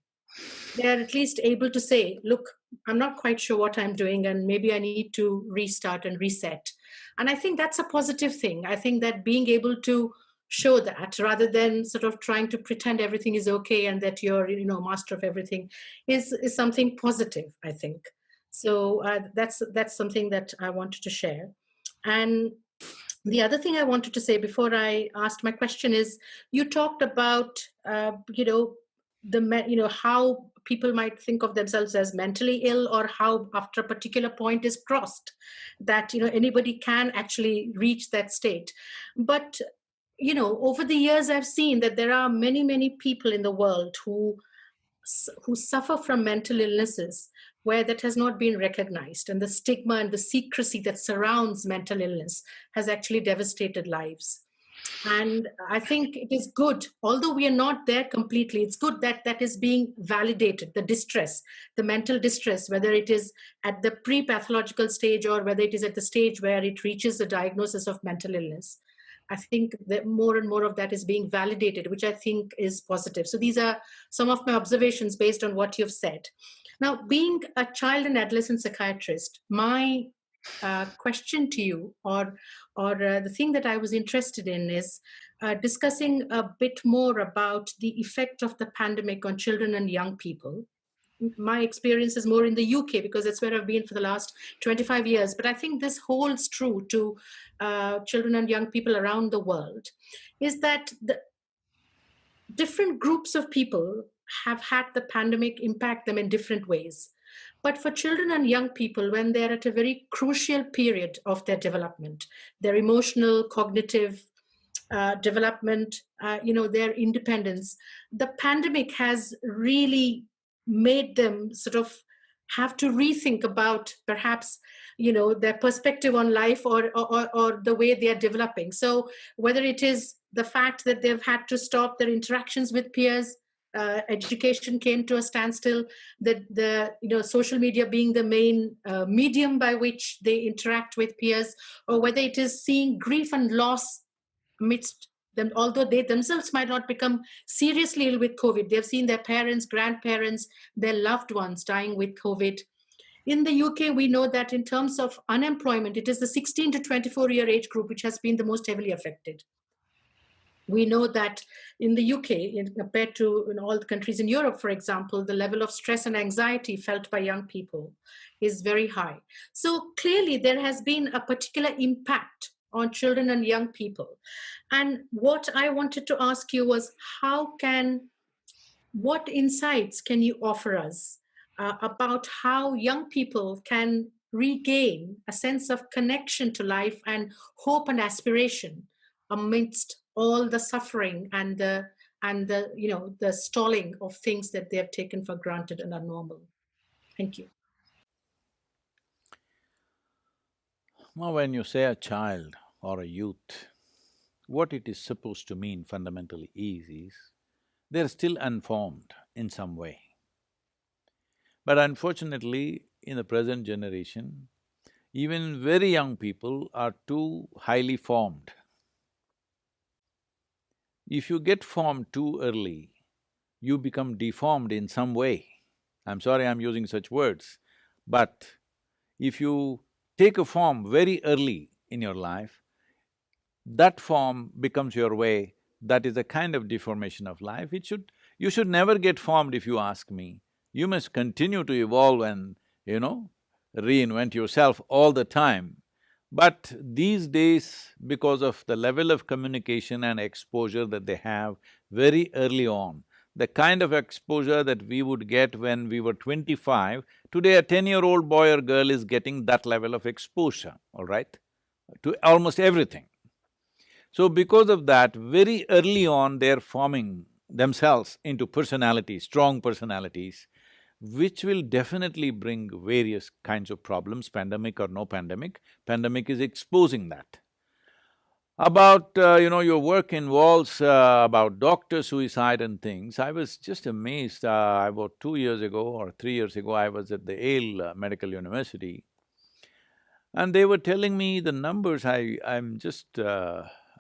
They're at least able to say, look, I'm not quite sure what I'm doing, and maybe I need to restart and reset. And I think that's a positive thing. I think that being able to show that rather than sort of trying to pretend everything is okay and that you're, master of everything is something positive, I think. So that's something that I wanted to share. And the other thing I wanted to say before I asked my question is, you talked about, how people might think of themselves as mentally ill, or how after a particular point is crossed, that anybody can actually reach that state. But over the years, I've seen that there are many people in the world who suffer from mental illnesses where that has not been recognized, and the stigma and the secrecy that surrounds mental illness has actually devastated lives. And I think it is good, although we are not there completely, it's good that that is being validated, the distress, the mental distress, whether it is at the pre-pathological stage or whether it is at the stage where it reaches the diagnosis of mental illness. I think that more and more of that is being validated, which I think is positive. So these are some of my observations based on what you've said. Now, being a child and adolescent psychiatrist, my question to you, or the thing that I was interested in is discussing a bit more about the effect of the pandemic on children and young people. My experience is more in the UK because that's where I've been for the last 25 years. But I think this holds true to children and young people around the world, is that the different groups of people have had the pandemic impact them in different ways. But for children and young people, when they're at a very crucial period of their development, their emotional, cognitive development, their independence, the pandemic has really made them sort of have to rethink about perhaps, their perspective on life or the way they are developing. So whether it is the fact that they've had to stop their interactions with peers, education came to a standstill, that the social media being the main medium by which they interact with peers, or whether it is seeing grief and loss amidst them, although they themselves might not become seriously ill with COVID. They've seen their parents, grandparents, their loved ones dying with COVID. In the UK, we know that in terms of unemployment, it is the 16 to 24-year age group which has been the most heavily affected. We know that in the UK, compared to in all the countries in Europe, for example, the level of stress and anxiety felt by young people is very high. So clearly there has been a particular impact on children and young people. And what I wanted to ask you was, what insights can you offer us about how young people can regain a sense of connection to life and hope and aspiration amidst all the suffering and the stalling of things that they have taken for granted and are normal? Thank you. Now, when you say a child or a youth, what it is supposed to mean fundamentally is they're still unformed in some way. But unfortunately, in the present generation, even very young people are too highly formed. If you get formed too early, you become deformed in some way. I'm sorry I'm using such words, but if you take a form very early in your life, that form becomes your way. That is a kind of deformation of life. You should never get formed if you ask me. You must continue to evolve and, reinvent yourself all the time. But these days, because of the level of communication and exposure that they have very early on, the kind of exposure that we would get when we were 25, today a 10-year-old boy or girl is getting that level of exposure, all right, to almost everything. So because of that, very early on they're forming themselves into personalities, strong personalities, which will definitely bring various kinds of problems, pandemic or no pandemic. Pandemic is exposing that. About, your work involves about doctor suicide and things, I was just amazed. About 2 years ago or 3 years ago, I was at the Yale Medical University, and they were telling me the numbers. I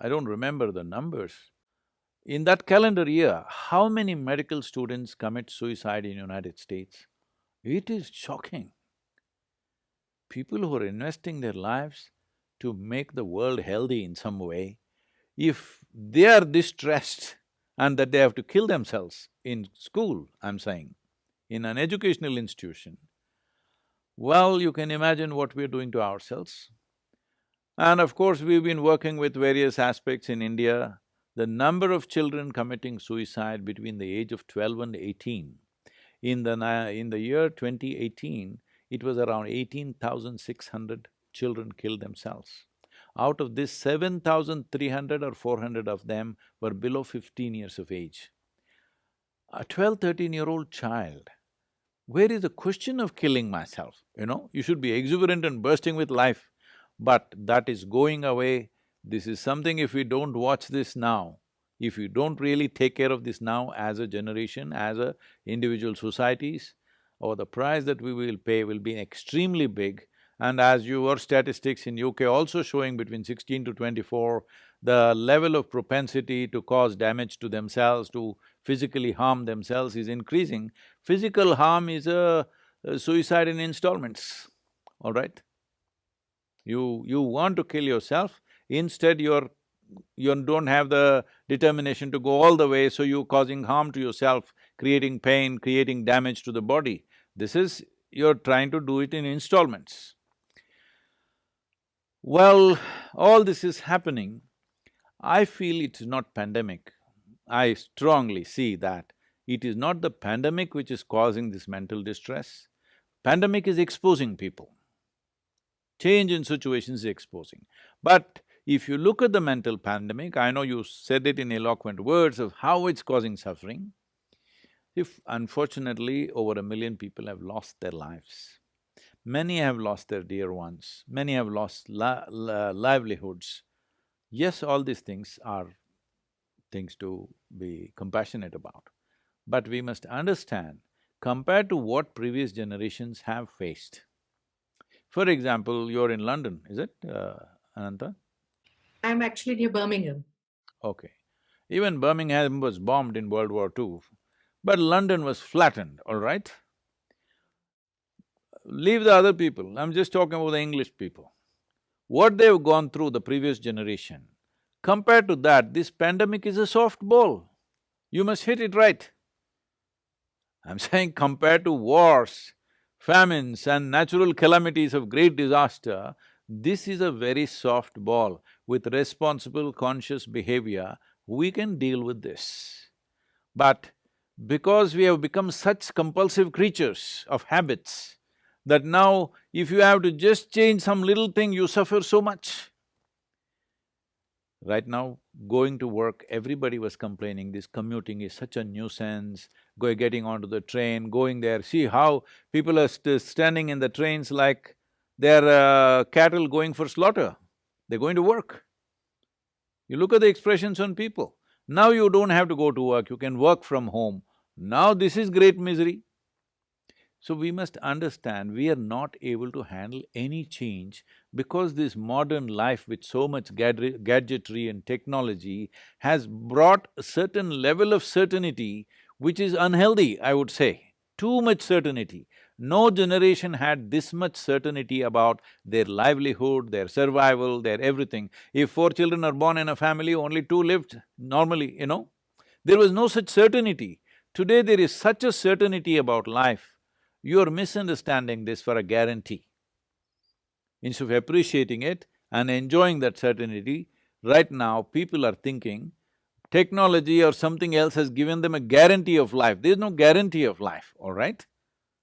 don't remember the numbers. In that calendar year, how many medical students commit suicide in United States? It is shocking. People who are investing their lives to make the world healthy in some way, if they are distressed and that they have to kill themselves in school, I'm saying, in an educational institution, well, you can imagine what we're doing to ourselves. And of course, we've been working with various aspects in India. The number of children committing suicide between the age of 12 and 18, in the year 2018, it was around 18,600 children killed themselves. Out of this, 7,300 or 400 of them were below 15 years of age. A 12, 13-year-old child, where is the question of killing myself, You should be exuberant and bursting with life. But that is going away. This is something, if we don't watch this now, if we don't really take care of this now as a generation, as a individual societies, or the price that we will pay will be extremely big. And as your statistics in UK also showing between 16 to 24, the level of propensity to cause damage to themselves, to physically harm themselves is increasing. Physical harm is a suicide in installments, all right? You want to kill yourself, instead you don't have the determination to go all the way, so you're causing harm to yourself, creating pain, creating damage to the body. You're trying to do it in installments. Well, all this is happening. I feel it's not pandemic. I strongly see that it is not the pandemic which is causing this mental distress. Pandemic is exposing people. Change in situations is exposing. But if you look at the mental pandemic, I know you said it in eloquent words of how it's causing suffering. If unfortunately over 1 million people have lost their lives, many have lost their dear ones, many have lost livelihoods. Yes, all these things are things to be compassionate about. But we must understand, compared to what previous generations have faced. For example, you're in London, is it, Ananta? I'm actually near Birmingham. Okay. Even Birmingham was bombed in World War II, but London was flattened, all right? Leave the other people, I'm just talking about the English people. What they've gone through, the previous generation, compared to that, this pandemic is a softball. You must hit it right. I'm saying compared to wars, famines and natural calamities of great disaster, this is a very soft ball. With responsible, conscious behavior, we can deal with this. But because we have become such compulsive creatures of habits, that now if you have to just change some little thing, you suffer so much. Right now, going to work, everybody was complaining, this commuting is such a nuisance, getting onto the train, going there, see how people are standing in the trains like they're cattle going for slaughter. They're going to work. You look at the expressions on people. Now you don't have to go to work, you can work from home. Now this is great misery. So we must understand we are not able to handle any change because this modern life with so much gadgetry and technology has brought a certain level of certainty which is unhealthy, I would say. Too much certainty. No generation had this much certainty about their livelihood, their survival, their everything. If 4 children are born in a family, only 2 lived normally, There was no such certainty. Today there is such a certainty about life. You're misunderstanding this for a guarantee. Instead of appreciating it and enjoying that certainty, right now people are thinking technology or something else has given them a guarantee of life. There's no guarantee of life, all right?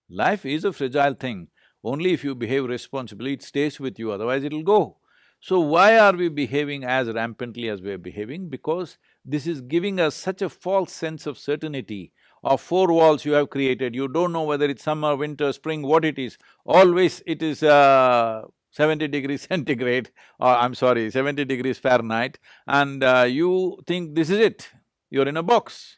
Life is a fragile thing. Only if you behave responsibly, it stays with you, otherwise it'll go. So why are we behaving as rampantly as we're behaving? Because this is giving us such a false sense of certainty of 4 walls you have created, you don't know whether it's summer, winter, spring, what it is. Always it is 70 degrees centigrade, or I'm sorry, 70 degrees Fahrenheit, and you think this is it, you're in a box.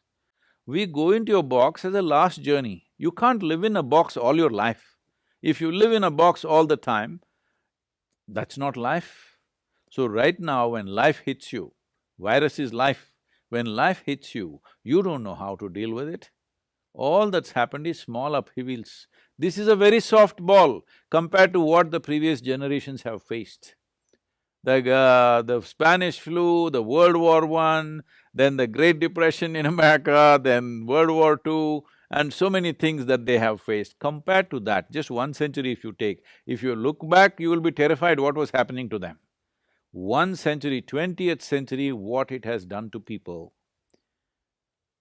We go into a box as a last journey. You can't live in a box all your life. If you live in a box all the time, that's not life. So right now when life hits you, virus is life, when life hits you, you don't know how to deal with it. All that's happened is small upheavals. This is a very soft ball compared to what the previous generations have faced. The Spanish flu, the World War I, then the Great Depression in America, then World War II, and so many things that they have faced. Compared to that, just 1 century if you take, if you look back, you will be terrified what was happening to them. 1 century, 20th century, what it has done to people.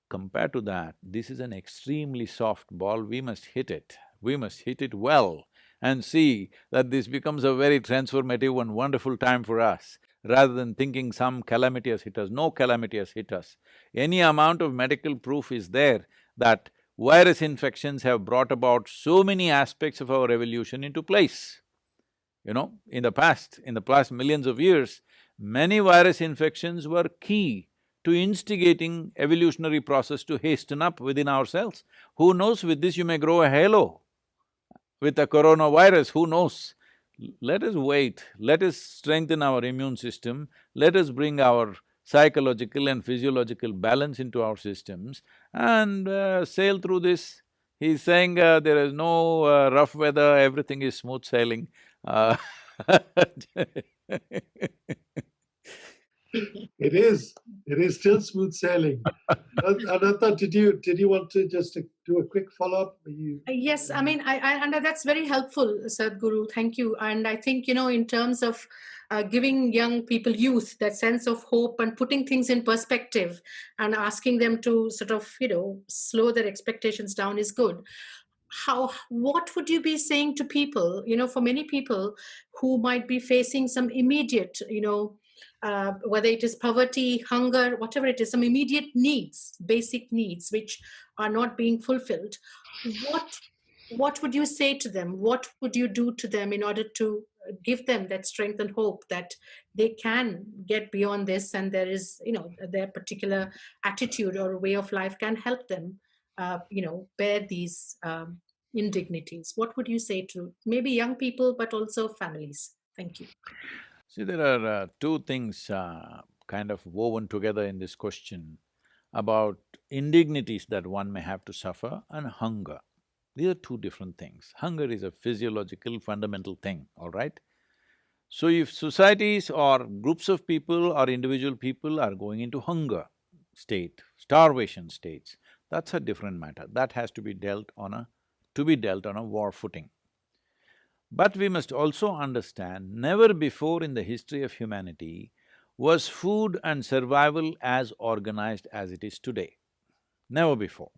Compared to that, this is an extremely soft ball, we must hit it. We must hit it well and see that this becomes a very transformative and wonderful time for us, rather than thinking some calamity has hit us. No calamity has hit us. Any amount of medical proof is there that virus infections have brought about so many aspects of our evolution into place. In the past millions of years, many virus infections were key to instigating evolutionary process to hasten up within ourselves. Who knows, with this you may grow a halo. With the coronavirus, who knows? Let us wait, let us strengthen our immune system, let us bring our psychological and physiological balance into our systems and sail through this. He's saying there is no rough weather, everything is smooth sailing. It is still smooth sailing. Ananta, did you want to just do a quick follow-up? Yes, I mean, and that's very helpful, Sadhguru, thank you. And I think, in terms of giving young people, youth, that sense of hope and putting things in perspective and asking them to sort of, slow their expectations down is good. What would you be saying to people, for many people who might be facing some immediate, whether it is poverty, hunger, whatever it is, some immediate needs, basic needs, which are not being fulfilled, what would you say to them? What would you do to them in order to give them that strength and hope that they can get beyond this, and there is, their particular attitude or way of life can help them, bear these indignities? What would you say to maybe young people, but also families? Thank you. See, there are two things kind of woven together in this question about indignities that one may have to suffer and hunger. These are two different things. Hunger is a physiological, fundamental thing, all right? So if societies or groups of people or individual people are going into hunger state, starvation states, that's a different matter. That has to be dealt on a war footing. But we must also understand, never before in the history of humanity was food and survival as organized as it is today. Never before.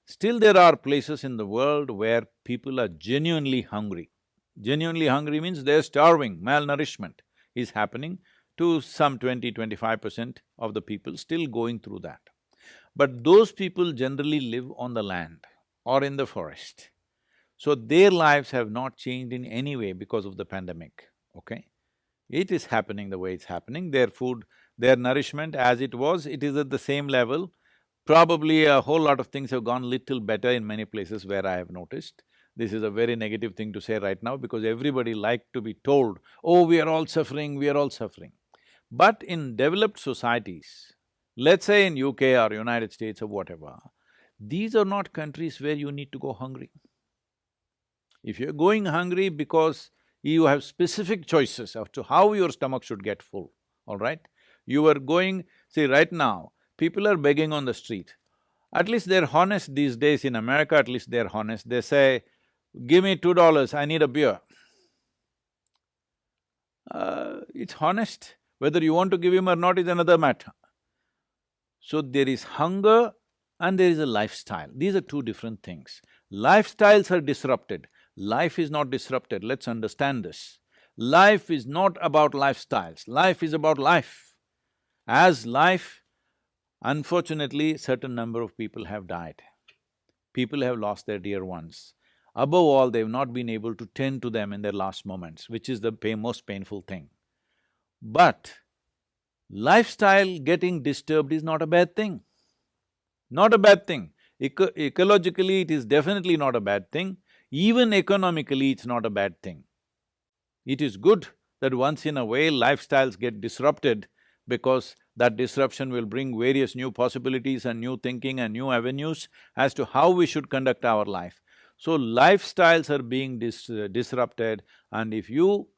Still there are places in the world where people are genuinely hungry. Genuinely hungry means they're starving, malnourishment is happening. to some 20–25% of the people still going through that. But those people generally live on the land or in the forest. So their lives have not changed in any way because of the pandemic, okay? It is happening the way it's happening, their food, their nourishment as it was, it is at the same level. Probably a whole lot of things have gone little better in many places where I have noticed. This is a very negative thing to say right now because everybody like to be told, oh, we are all suffering, we are all suffering. But in developed societies, let's say in UK or United States or whatever, these are not countries where you need to go hungry. If you're going hungry because you have specific choices as to how your stomach should get full, all right? You are going… See, right now, people are begging on the street. At least they're honest these days in America, at least they're honest. They say, give me $2, I need a beer. It's honest. Whether you want to give him or not is another matter. So there is hunger and there is a lifestyle. These are two different things. Lifestyles are disrupted. Life is not disrupted, let's understand this. Life is not about lifestyles, life is about life. As life, unfortunately, certain number of people have died. People have lost their dear ones. Above all, they've not been able to tend to them in their last moments, which is the most painful thing. But lifestyle getting disturbed is not a bad thing. Not a bad thing. Ecologically, it is definitely not a bad thing. Even economically, it's not a bad thing. It is good that once in a while lifestyles get disrupted because that disruption will bring various new possibilities and new thinking and new avenues as to how we should conduct our life. So lifestyles are being disrupted, and if you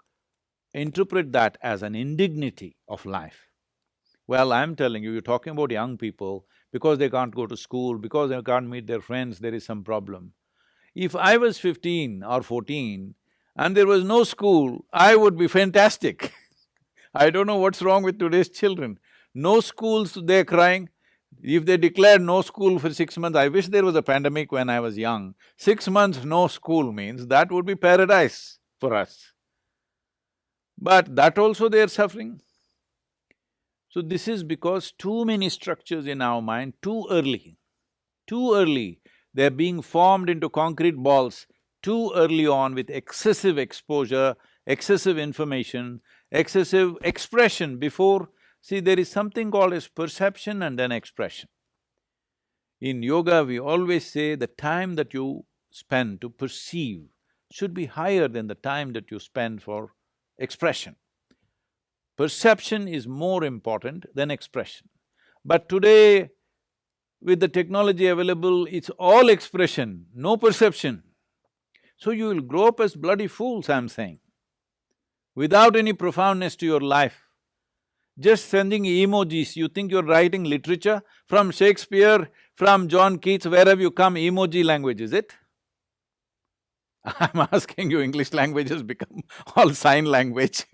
interpret that as an indignity of life, well, I'm telling you, you're talking about young people, because they can't go to school, because they can't meet their friends, there is some problem. If I was 15 or 14 and there was no school, I would be fantastic. I don't know what's wrong with today's children. No schools, they're crying. If they declared no school for 6 months, I wish there was a pandemic when I was young. 6 months no school means that would be paradise for us. But that also they're suffering. So this is because too many structures in our mind, too early, they're being formed into concrete balls too early on with excessive exposure, excessive information, excessive expression before… See, there is something called as perception and then expression. In yoga, we always say the time that you spend to perceive should be higher than the time that you spend for expression. Perception is more important than expression. But today, with the technology available, it's all expression, no perception. So you will grow up as bloody fools, I'm saying, without any profoundness to your life. Just sending emojis, you think you're writing literature? From Shakespeare, from John Keats, where have you come? Emoji language, is it? I'm asking you, English language has become all sign language.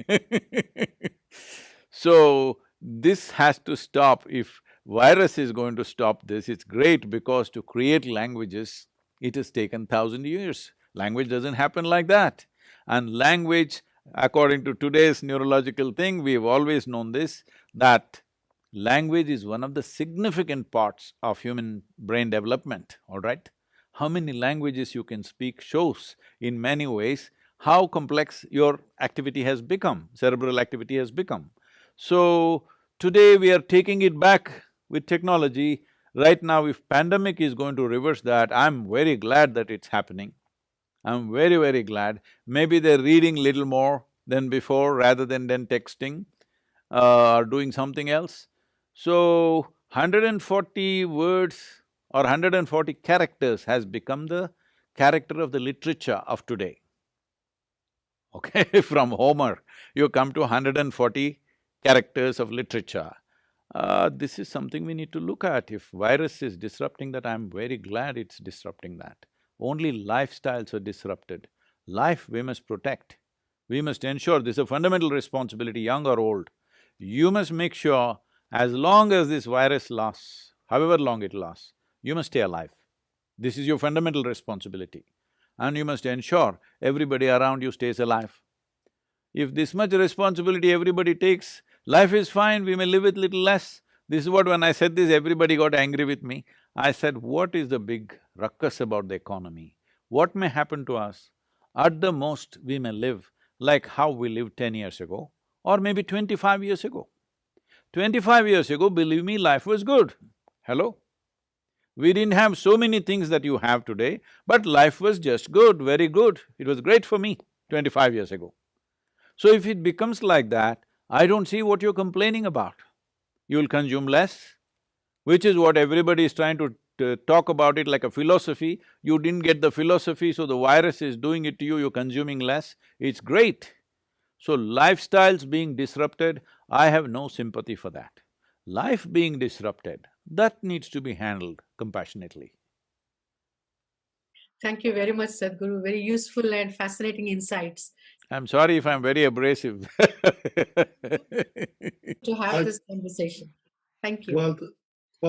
So, this has to stop. If virus is going to stop this, it's great because to create languages, it has taken 1,000 years. Language doesn't happen like that. And language, according to today's neurological thing, we've always known this, that language is one of the significant parts of human brain development, all right? How many languages you can speak shows in many ways how complex your activity has become, cerebral activity has become. So, today we are taking it back with technology. Right now, if pandemic is going to reverse that, I'm very glad that it's happening. I'm very, very glad. Maybe they're reading little more than before rather than texting or doing something else. So, 140 words or 140 characters has become the character of the literature of today. Okay, from Homer, you come to 140 characters of literature. This is something we need to look at. If virus is disrupting that, I'm very glad it's disrupting that. Only lifestyles are disrupted. Life we must protect. We must ensure, this is a fundamental responsibility, young or old. You must make sure, as long as this virus lasts, however long it lasts, you must stay alive. This is your fundamental responsibility. And you must ensure everybody around you stays alive. If this much responsibility everybody takes, Life is fine, we may live with little less. This is what, when I said this, everybody got angry with me. I said, what is the big ruckus about the economy? What may happen to us? At the most, we may live like how we lived 10 years ago, or maybe 25 years ago. 25 years ago, believe me, life was good. Hello? We didn't have so many things that you have today, but life was just good, very good. It was great for me 25 years ago. So if it becomes like that, I don't see what you're complaining about. You'll consume less, which is what everybody is trying to talk about it like a philosophy. You didn't get the philosophy, so the virus is doing it to you, you're consuming less. It's great. So lifestyles being disrupted, I have no sympathy for that. Life being disrupted, that needs to be handled compassionately. Thank you very much, Sadhguru. Very useful and fascinating insights. I'm sorry if I'm very abrasive To have this conversation. Thank you. Well,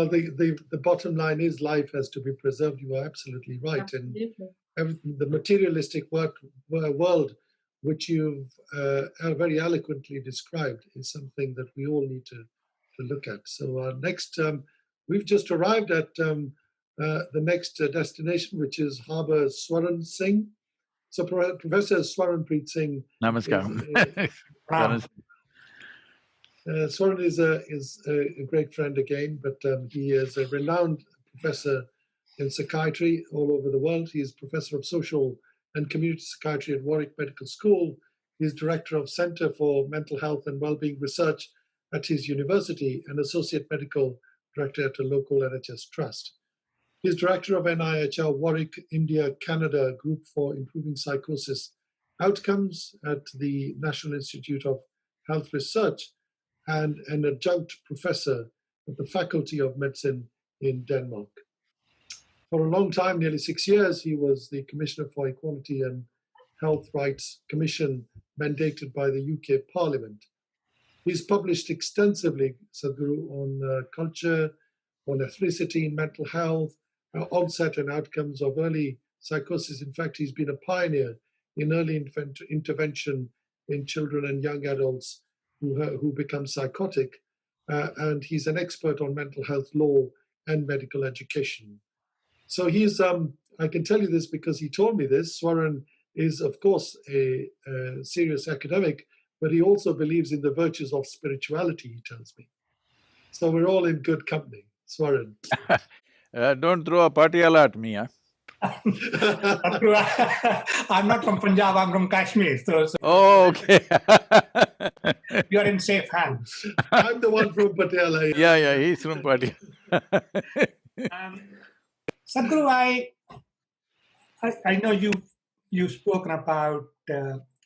the bottom line is life has to be preserved. You are absolutely right. Absolutely. And the materialistic world, which you've very eloquently described, is something that we all need to look at. So next, we've just arrived at the next destination, which is Harbour Swaran Singh. So Professor Swaran Preet Singh. Namaskaram. Swaran is a great friend again, but he is a renowned professor in psychiatry all over the world. He is professor of social and community psychiatry at Warwick Medical School. He is director of Centre for Mental Health and Wellbeing Research at his university and associate medical director at a local NHS trust. He is director of NIHR Warwick, India, Canada Group for Improving Psychosis Outcomes at the National Institute of Health Research and an adjunct professor at the Faculty of Medicine in Denmark. For a long time, nearly 6 years, he was the Commissioner for Equality and Health Rights Commission mandated by the UK Parliament. He's published extensively, Sadhguru, on culture, on ethnicity, mental health, onset and outcomes of early psychosis. In fact, he's been a pioneer in early intervention in children and young adults who become psychotic, and he's an expert on mental health law and medical education. So he's, I can tell you this because he told me this. Swaran is, of course, a serious academic, but he also believes in the virtues of spirituality, he tells me. So we're all in good company. Swaran. Don't throw a Patiala at me, huh? I'm not from Punjab, I'm from Kashmir. So Oh, okay. you're in safe hands. I'm the one from Patiala. Yeah, he's from Patiala. Sadhguru, I know you've spoken about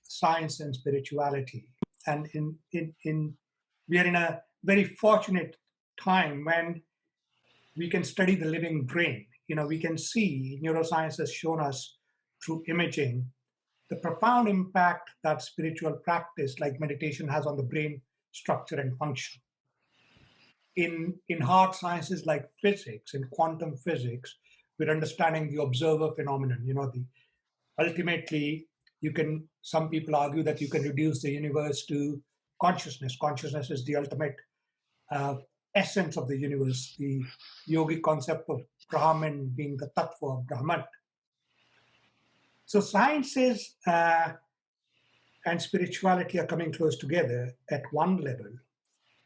science and spirituality, and we are in a very fortunate time when we can study the living brain. You know, we can see, neuroscience has shown us through imaging the profound impact that spiritual practice like meditation has on the brain structure and function. In hard sciences like physics, in quantum physics, we're understanding the observer phenomenon. You know, ultimately, some people argue that you can reduce the universe to consciousness. Consciousness is the ultimate essence of the universe, the yogic concept of Brahman being the tattva of Brahman. So sciences and spirituality are coming close together at one level,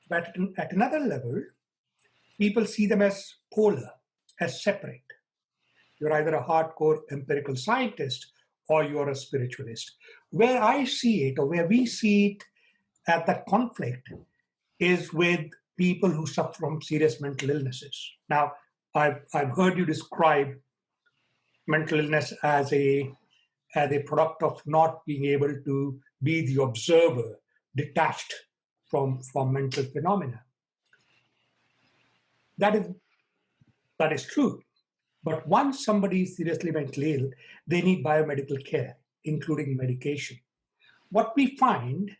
but at another level, people see them as polar, as separate. You're either a hardcore empirical scientist or you're a spiritualist. Where I see it, or where we see it at that conflict, is with people who suffer from serious mental illnesses. Now, I've heard you describe mental illness as a product of not being able to be the observer, detached from mental phenomena. That is true. But once somebody is seriously mentally ill, they need biomedical care, including medication. What we find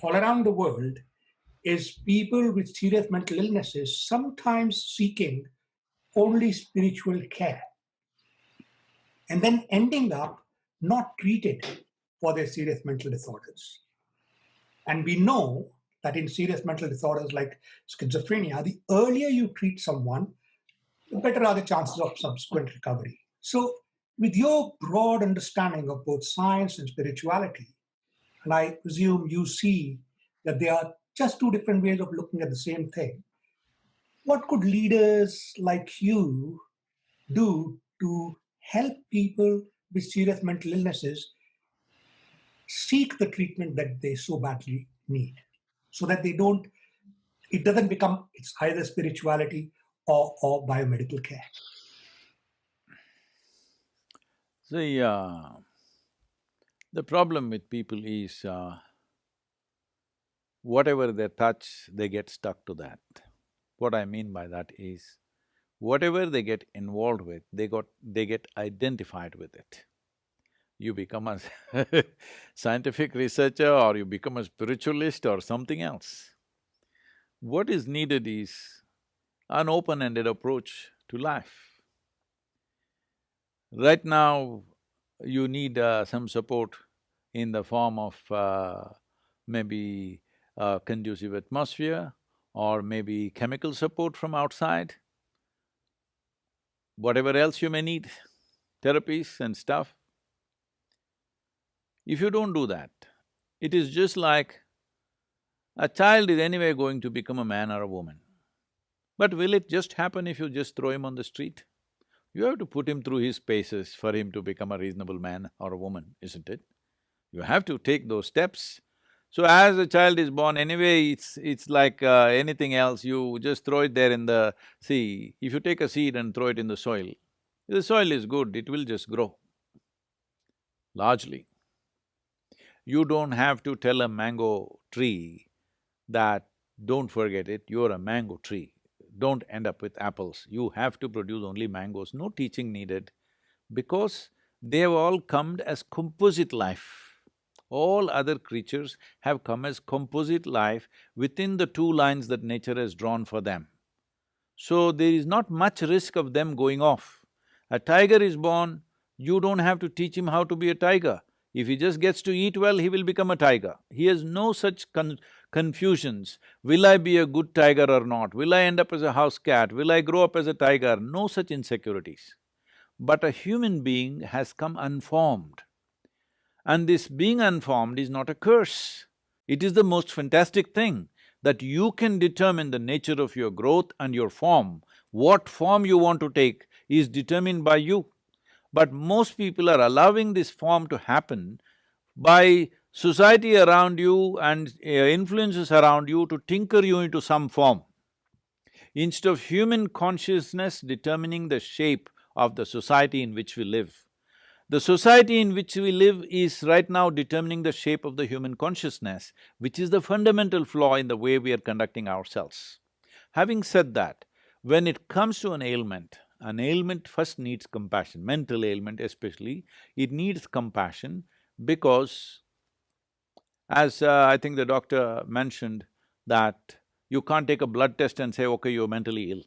all around the world is people with serious mental illnesses sometimes seeking only spiritual care and then ending up not treated for their serious mental disorders. And we know that in serious mental disorders like schizophrenia, the earlier you treat someone, the better are the chances of subsequent recovery. So, with your broad understanding of both science and spirituality, and I presume you see that they are just two different ways of looking at the same thing, what could leaders like you do to help people with serious mental illnesses seek the treatment that they so badly need, so that it doesn't become, it's either spirituality or biomedical care? The problem with people is whatever they touch, they get stuck to that. What I mean by that is, whatever they get involved with, they get identified with it. You become a scientific researcher or you become a spiritualist or something else. What is needed is an open-ended approach to life. Right now, you need some support in the form of maybe a conducive atmosphere or maybe chemical support from outside, whatever else you may need, therapies and stuff. If you don't do that, it is just like a child is anyway going to become a man or a woman. But will it just happen if you just throw him on the street? You have to put him through his paces for him to become a reasonable man or a woman, isn't it? You have to take those steps. So as a child is born, anyway, it's like anything else, you just throw it there in the… See, if you take a seed and throw it in the soil is good, it will just grow, largely. You don't have to tell a mango tree that, don't forget it, you're a mango tree, don't end up with apples. You have to produce only mangoes, no teaching needed, because they've all come as composite life. All other creatures have come as composite life within the two lines that nature has drawn for them. So there is not much risk of them going off. A tiger is born, you don't have to teach him how to be a tiger. If he just gets to eat well, he will become a tiger. He has no such confusions. Will I be a good tiger or not? Will I end up as a house cat? Will I grow up as a tiger? No such insecurities. But a human being has come unformed. And this being unformed is not a curse. It is the most fantastic thing, that you can determine the nature of your growth and your form. What form you want to take is determined by you. But most people are allowing this form to happen by society around you and influences around you to tinker you into some form. Instead of human consciousness determining the shape of the society in which we live, the society in which we live is right now determining the shape of the human consciousness, which is the fundamental flaw in the way we are conducting ourselves. Having said that, when it comes to an ailment first needs compassion, mental ailment especially, it needs compassion because, as I think the doctor mentioned, that you can't take a blood test and say, okay, you're mentally ill.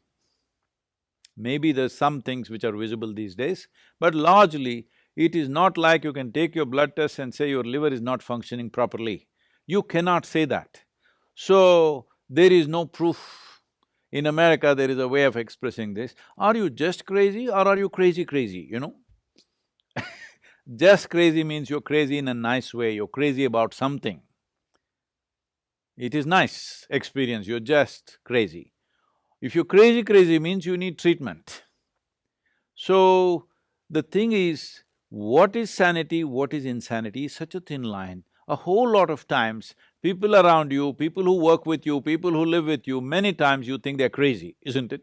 Maybe there's some things which are visible these days, but largely it is not like you can take your blood test and say your liver is not functioning properly. You cannot say that. So, there is no proof. In America, there is a way of expressing this, are you just crazy or are you crazy, you know? Just crazy means you're crazy in a nice way, you're crazy about something. It is nice experience, you're just crazy. If you're crazy means you need treatment. So, the thing is, what is sanity, what is insanity is such a thin line. A whole lot of times, people around you, people who work with you, people who live with you, many times you think they're crazy, isn't it?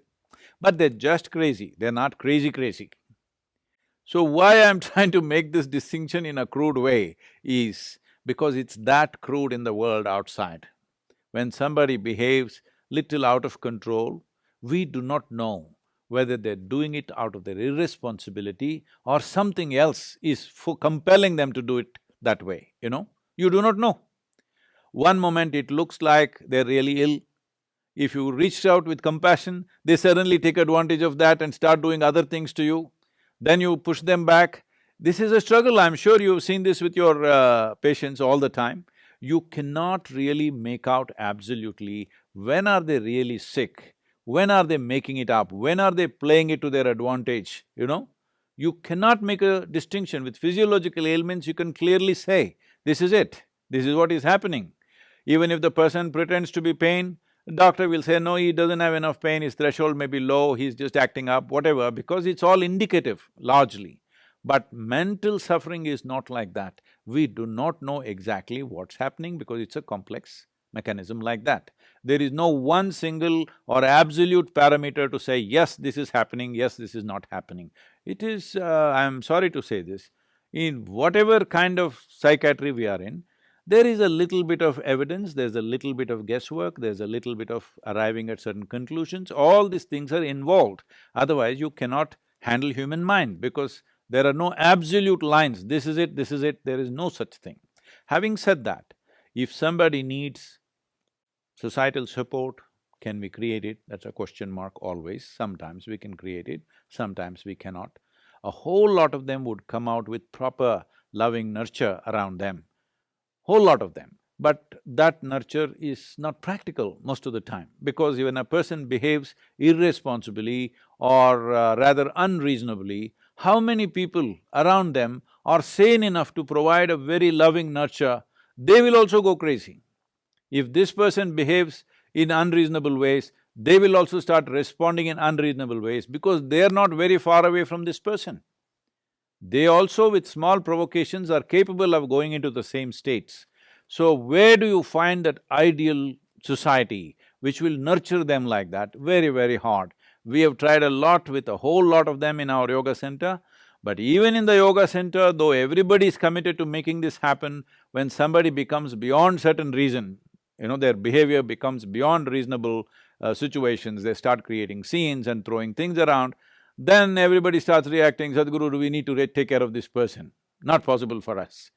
But they're just crazy, they're not crazy. So why I'm trying to make this distinction in a crude way is because it's that crude in the world outside. When somebody behaves little out of control, we do not know whether they're doing it out of their irresponsibility or something else is compelling them to do it that way, you know? You do not know. One moment it looks like they're really ill. If you reach out with compassion, they suddenly take advantage of that and start doing other things to you. Then you push them back. This is a struggle, I'm sure you've seen this with your patients all the time. You cannot really make out absolutely when are they really sick, when are they making it up, when are they playing it to their advantage, you know? You cannot make a distinction. With physiological ailments, you can clearly say, this is it, this is what is happening. Even if the person pretends to be pain, the doctor will say, no, he doesn't have enough pain, his threshold may be low, he's just acting up, whatever, because it's all indicative, largely. But mental suffering is not like that. We do not know exactly what's happening because it's a complex mechanism like that. There is no one single or absolute parameter to say, yes, this is happening, yes, this is not happening. It is, I'm sorry to say this, in whatever kind of psychiatry we are in, there is a little bit of evidence, there's a little bit of guesswork, there's a little bit of arriving at certain conclusions, all these things are involved. Otherwise, you cannot handle human mind because there are no absolute lines, this is it, there is no such thing. Having said that, if somebody needs societal support, can we create it? That's a question mark always. Sometimes we can create it, sometimes we cannot. A whole lot of them would come out with proper loving nurture around them, whole lot of them. But that nurture is not practical most of the time, because when a person behaves irresponsibly or rather unreasonably, how many people around them are sane enough to provide a very loving nurture? They will also go crazy. If this person behaves in unreasonable ways, they will also start responding in unreasonable ways because they are not very far away from this person. They also, with small provocations, are capable of going into the same states. So where do you find that ideal society which will nurture them like that? Very, very hard. We have tried a lot with a whole lot of them in our yoga center, but even in the yoga center, though everybody is committed to making this happen, when somebody becomes beyond certain reason, you know, their behavior becomes beyond reasonable situations, they start creating scenes and throwing things around, then everybody starts reacting, Sadhguru, do we need to take care of this person? Not possible for us.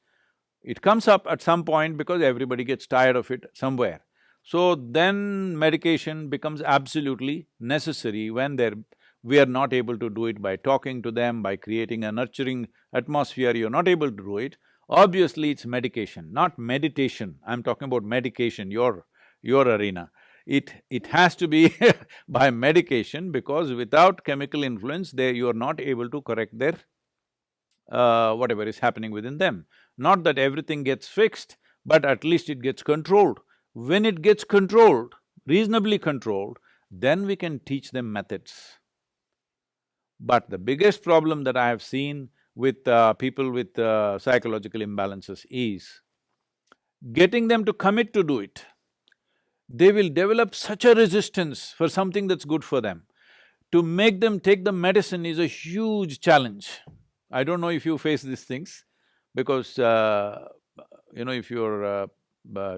It comes up at some point because everybody gets tired of it somewhere. So then medication becomes absolutely necessary when we are not able to do it by talking to them, by creating a nurturing atmosphere, you're not able to do it. Obviously, it's medication, not meditation. I'm talking about medication, your arena. It has to be by medication, because without chemical influence, you are not able to correct their whatever is happening within them. Not that everything gets fixed, but at least it gets controlled. When it gets controlled, reasonably controlled, then we can teach them methods. But the biggest problem that I have seen with people with psychological imbalances is getting them to commit to do it. They will develop such a resistance for something that's good for them. To make them take the medicine is a huge challenge. I don't know if you face these things, because you know, if you're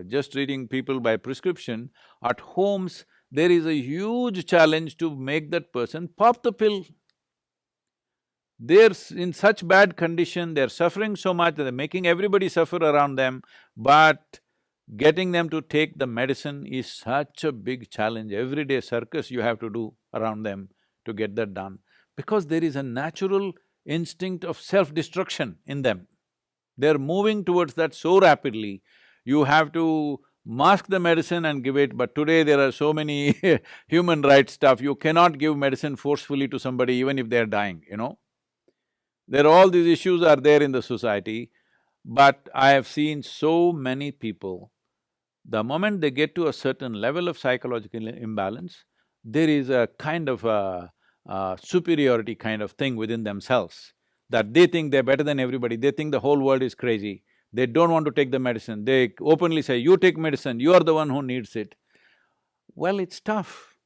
just treating people by prescription, at homes there is a huge challenge to make that person pop the pill. They're in such bad condition, they're suffering so much that they're making everybody suffer around them, but getting them to take the medicine is such a big challenge. Everyday circus you have to do around them to get that done, because there is a natural instinct of self-destruction in them. They're moving towards that so rapidly, you have to mask the medicine and give it, but today there are so many human rights stuff, you cannot give medicine forcefully to somebody even if they're dying, you know. There are all these issues are there in the society, but I have seen so many people, the moment they get to a certain level of psychological imbalance, there is a kind of a superiority kind of thing within themselves, that they think they're better than everybody, they think the whole world is crazy, they don't want to take the medicine, they openly say, you take medicine, you are the one who needs it. Well, it's tough.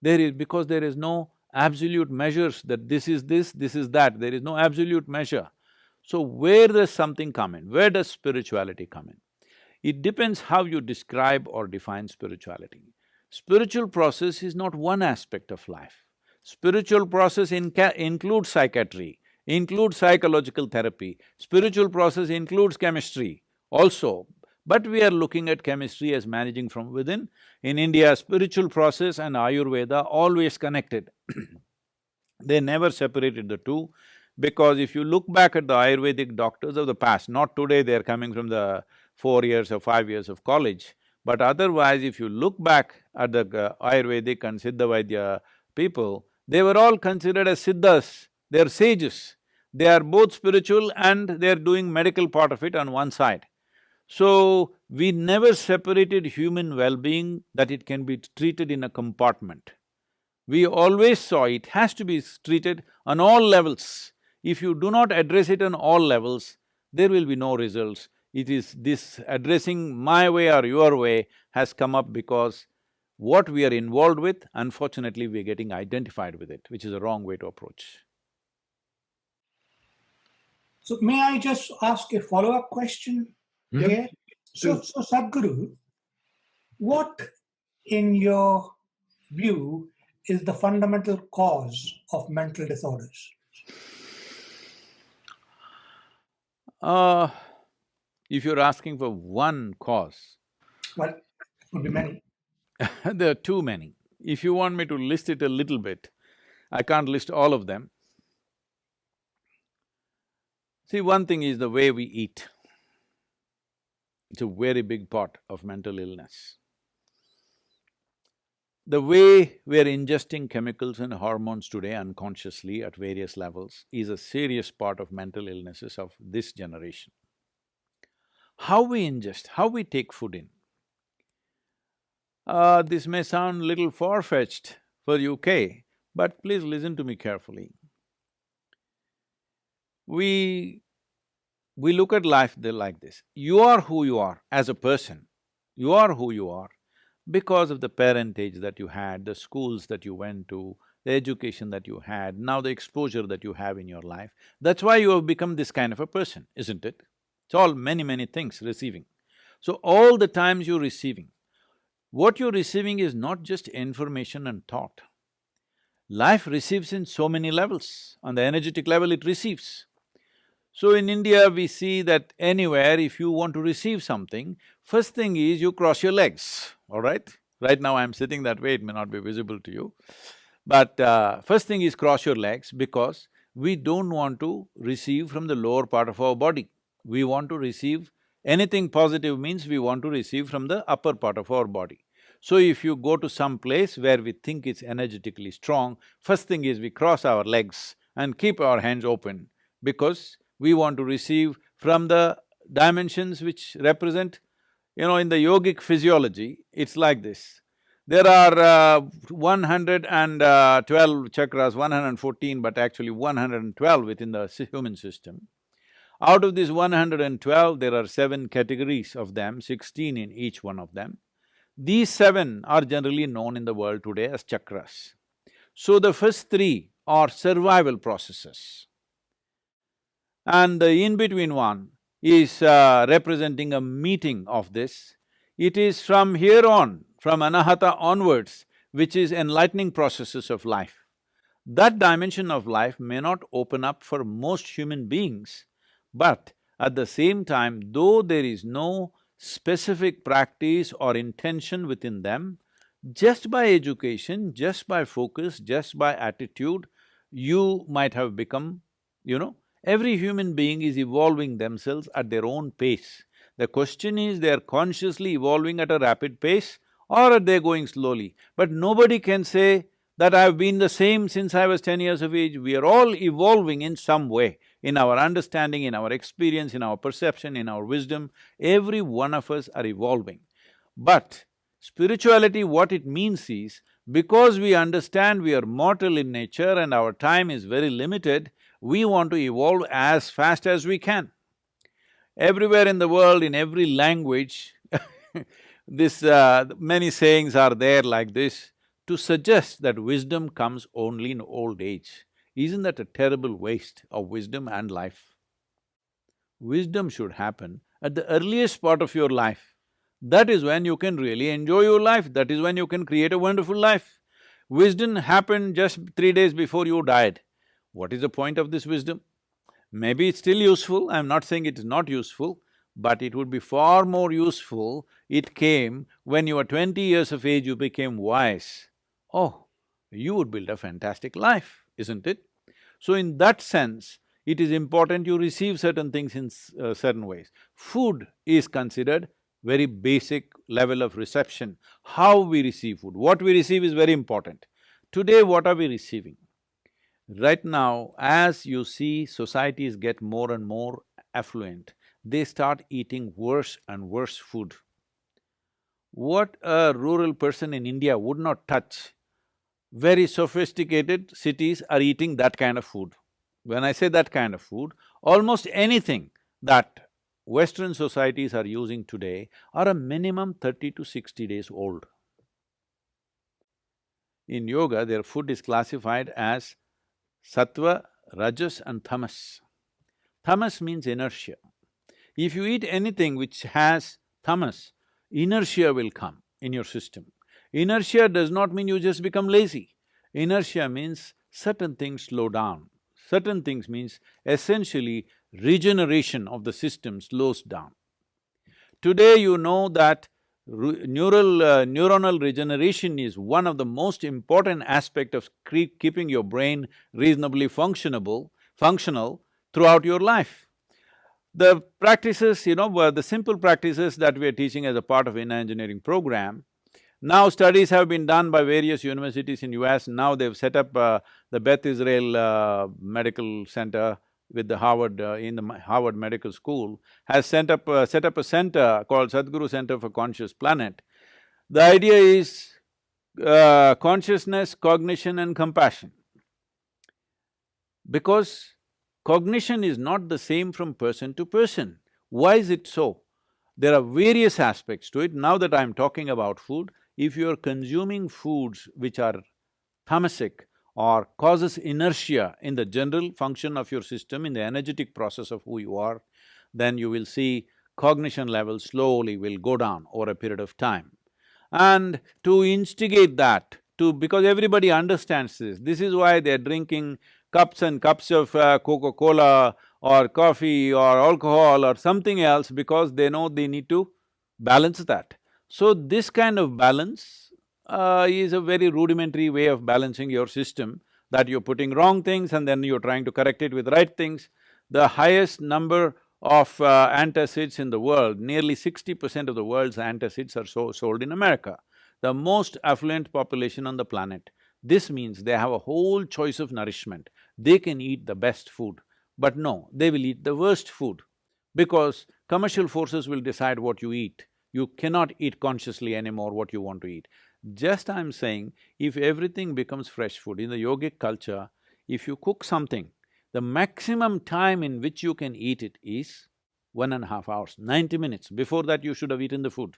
Because there is no absolute measures that this is that, there is no absolute measure. So where does something come in? Where does spirituality come in? It depends how you describe or define spirituality. Spiritual process is not one aspect of life. Spiritual process includes psychiatry, includes psychological therapy. Spiritual process includes chemistry also, but we are looking at chemistry as managing from within. In India, spiritual process and Ayurveda always connected. They never separated the two, because if you look back at the Ayurvedic doctors of the past, not today, they're coming from the 4 years or 5 years of college. But otherwise, if you look back at the Ayurvedic and Siddha Vaidya people, they were all considered as Siddhas, they're sages. They are both spiritual and they're doing medical part of it on one side. So, we never separated human well-being that it can be treated in a compartment. We always saw it has to be treated on all levels. If you do not address it on all levels, there will be no results. It is this addressing my way or your way has come up because what we are involved with, unfortunately, we are getting identified with it, which is a wrong way to approach. So may I just ask a follow-up question here? So Sadhguru, what in your view is the fundamental cause of mental disorders? If you're asking for one cause… Well, it could be many. There are too many. If you want me to list it a little bit, I can't list all of them. See, one thing is the way we eat. It's a very big part of mental illness. The way we're ingesting chemicals and hormones today unconsciously at various levels is a serious part of mental illnesses of this generation. How we ingest, how we take food in. This may sound little far-fetched for UK, but please listen to me carefully. We look at life like this. You are who you are as a person. You are who you are because of the parentage that you had, the schools that you went to, the education that you had, now the exposure that you have in your life. That's why you have become this kind of a person, isn't it? It's all many things receiving. So all the times you're receiving, what you're receiving is not just information and thought. Life receives in so many levels. On the energetic level, it receives. So in India, we see that anywhere if you want to receive something, first thing is you cross your legs, all right? Right now I'm sitting that way, it may not be visible to you. But first thing is cross your legs because we don't want to receive from the lower part of our body. We want to receive… anything positive means we want to receive from the upper part of our body. So if you go to some place where we think it's energetically strong, first thing is we cross our legs and keep our hands open because we want to receive from the dimensions which represent… in the yogic physiology, it's like this. There are 112 chakras, 114, but actually 112 within the human system. Out of these 112, there are 7 categories of them, 16 in each one of them. These 7 are generally known in the world today as chakras. So the first 3 are survival processes. And the in-between one is representing a meeting of this. It is from here on, from anahata onwards, which is enlightening processes of life. That dimension of life may not open up for most human beings, but at the same time, though there is no specific practice or intention within them, just by education, just by focus, just by attitude, you might have become, every human being is evolving themselves at their own pace. The question is, they're consciously evolving at a rapid pace or are they going slowly? But nobody can say that I've been the same since I was 10 years of age. We are all evolving in some way, in our understanding, in our experience, in our perception, in our wisdom. Every one of us are evolving. But spirituality, what it means is, because we understand we are mortal in nature and our time is very limited, we want to evolve as fast as we can. Everywhere in the world, in every language, many sayings are there like this, to suggest that wisdom comes only in old age. Isn't that a terrible waste of wisdom and life? Wisdom should happen at the earliest part of your life. That is when you can really enjoy your life, that is when you can create a wonderful life. Wisdom happened just 3 days before you died. What is the point of this wisdom? Maybe it's still useful, I'm not saying it is not useful, but it would be far more useful, it came when you were 20 years of age, you became wise. Oh, you would build a fantastic life, isn't it? So in that sense, It is important you receive certain things in certain ways. Food is considered very basic level of reception. How we receive food, what we receive is very important. Today, what are we receiving? Right now, as you see societies get more and more affluent, they start eating worse and worse food. What a rural person in India would not touch, very sophisticated cities are eating that kind of food. When I say that kind of food, almost anything that Western societies are using today are a minimum 30 to 60 days old. In yoga, their food is classified as sattva, rajas and tamas. Tamas means inertia. If you eat anything which has tamas, inertia will come in your system. Inertia does not mean you just become lazy. Inertia means certain things slow down. Certain things means essentially regeneration of the system slows down. Today you know that neuronal regeneration is one of the most important aspect of keeping your brain reasonably functional throughout your life. The practices, the simple practices that we are teaching as a part of inner engineering program, now studies have been done by various universities in US. Now they've set up the Beth Israel Medical Center with the Harvard, in the Harvard Medical School, has set up a center called Sadhguru Center for Conscious Planet. The idea is consciousness, cognition and compassion. Because cognition is not the same from person to person. Why is it so? There are various aspects to it. Now that I'm talking about food, if you're consuming foods which are tamasic or causes inertia in the general function of your system, in the energetic process of who you are, then you will see cognition levels slowly will go down over a period of time. And to instigate that, because everybody understands this is why they're drinking cups and cups of Coca-Cola or coffee or alcohol or something else, because they know they need to balance that. So this kind of balance is a very rudimentary way of balancing your system, that you're putting wrong things and then you're trying to correct it with right things. The highest number of antacids in the world, nearly 60% of the world's antacids are sold in America, the most affluent population on the planet. This means they have a whole choice of nourishment. They can eat the best food, but no, they will eat the worst food, because commercial forces will decide what you eat. You cannot eat consciously anymore what you want to eat. Just I'm saying, if everything becomes fresh food, in the yogic culture, if you cook something, the maximum time in which you can eat it is 1.5 hours, 90 minutes. Before that, you should have eaten the food.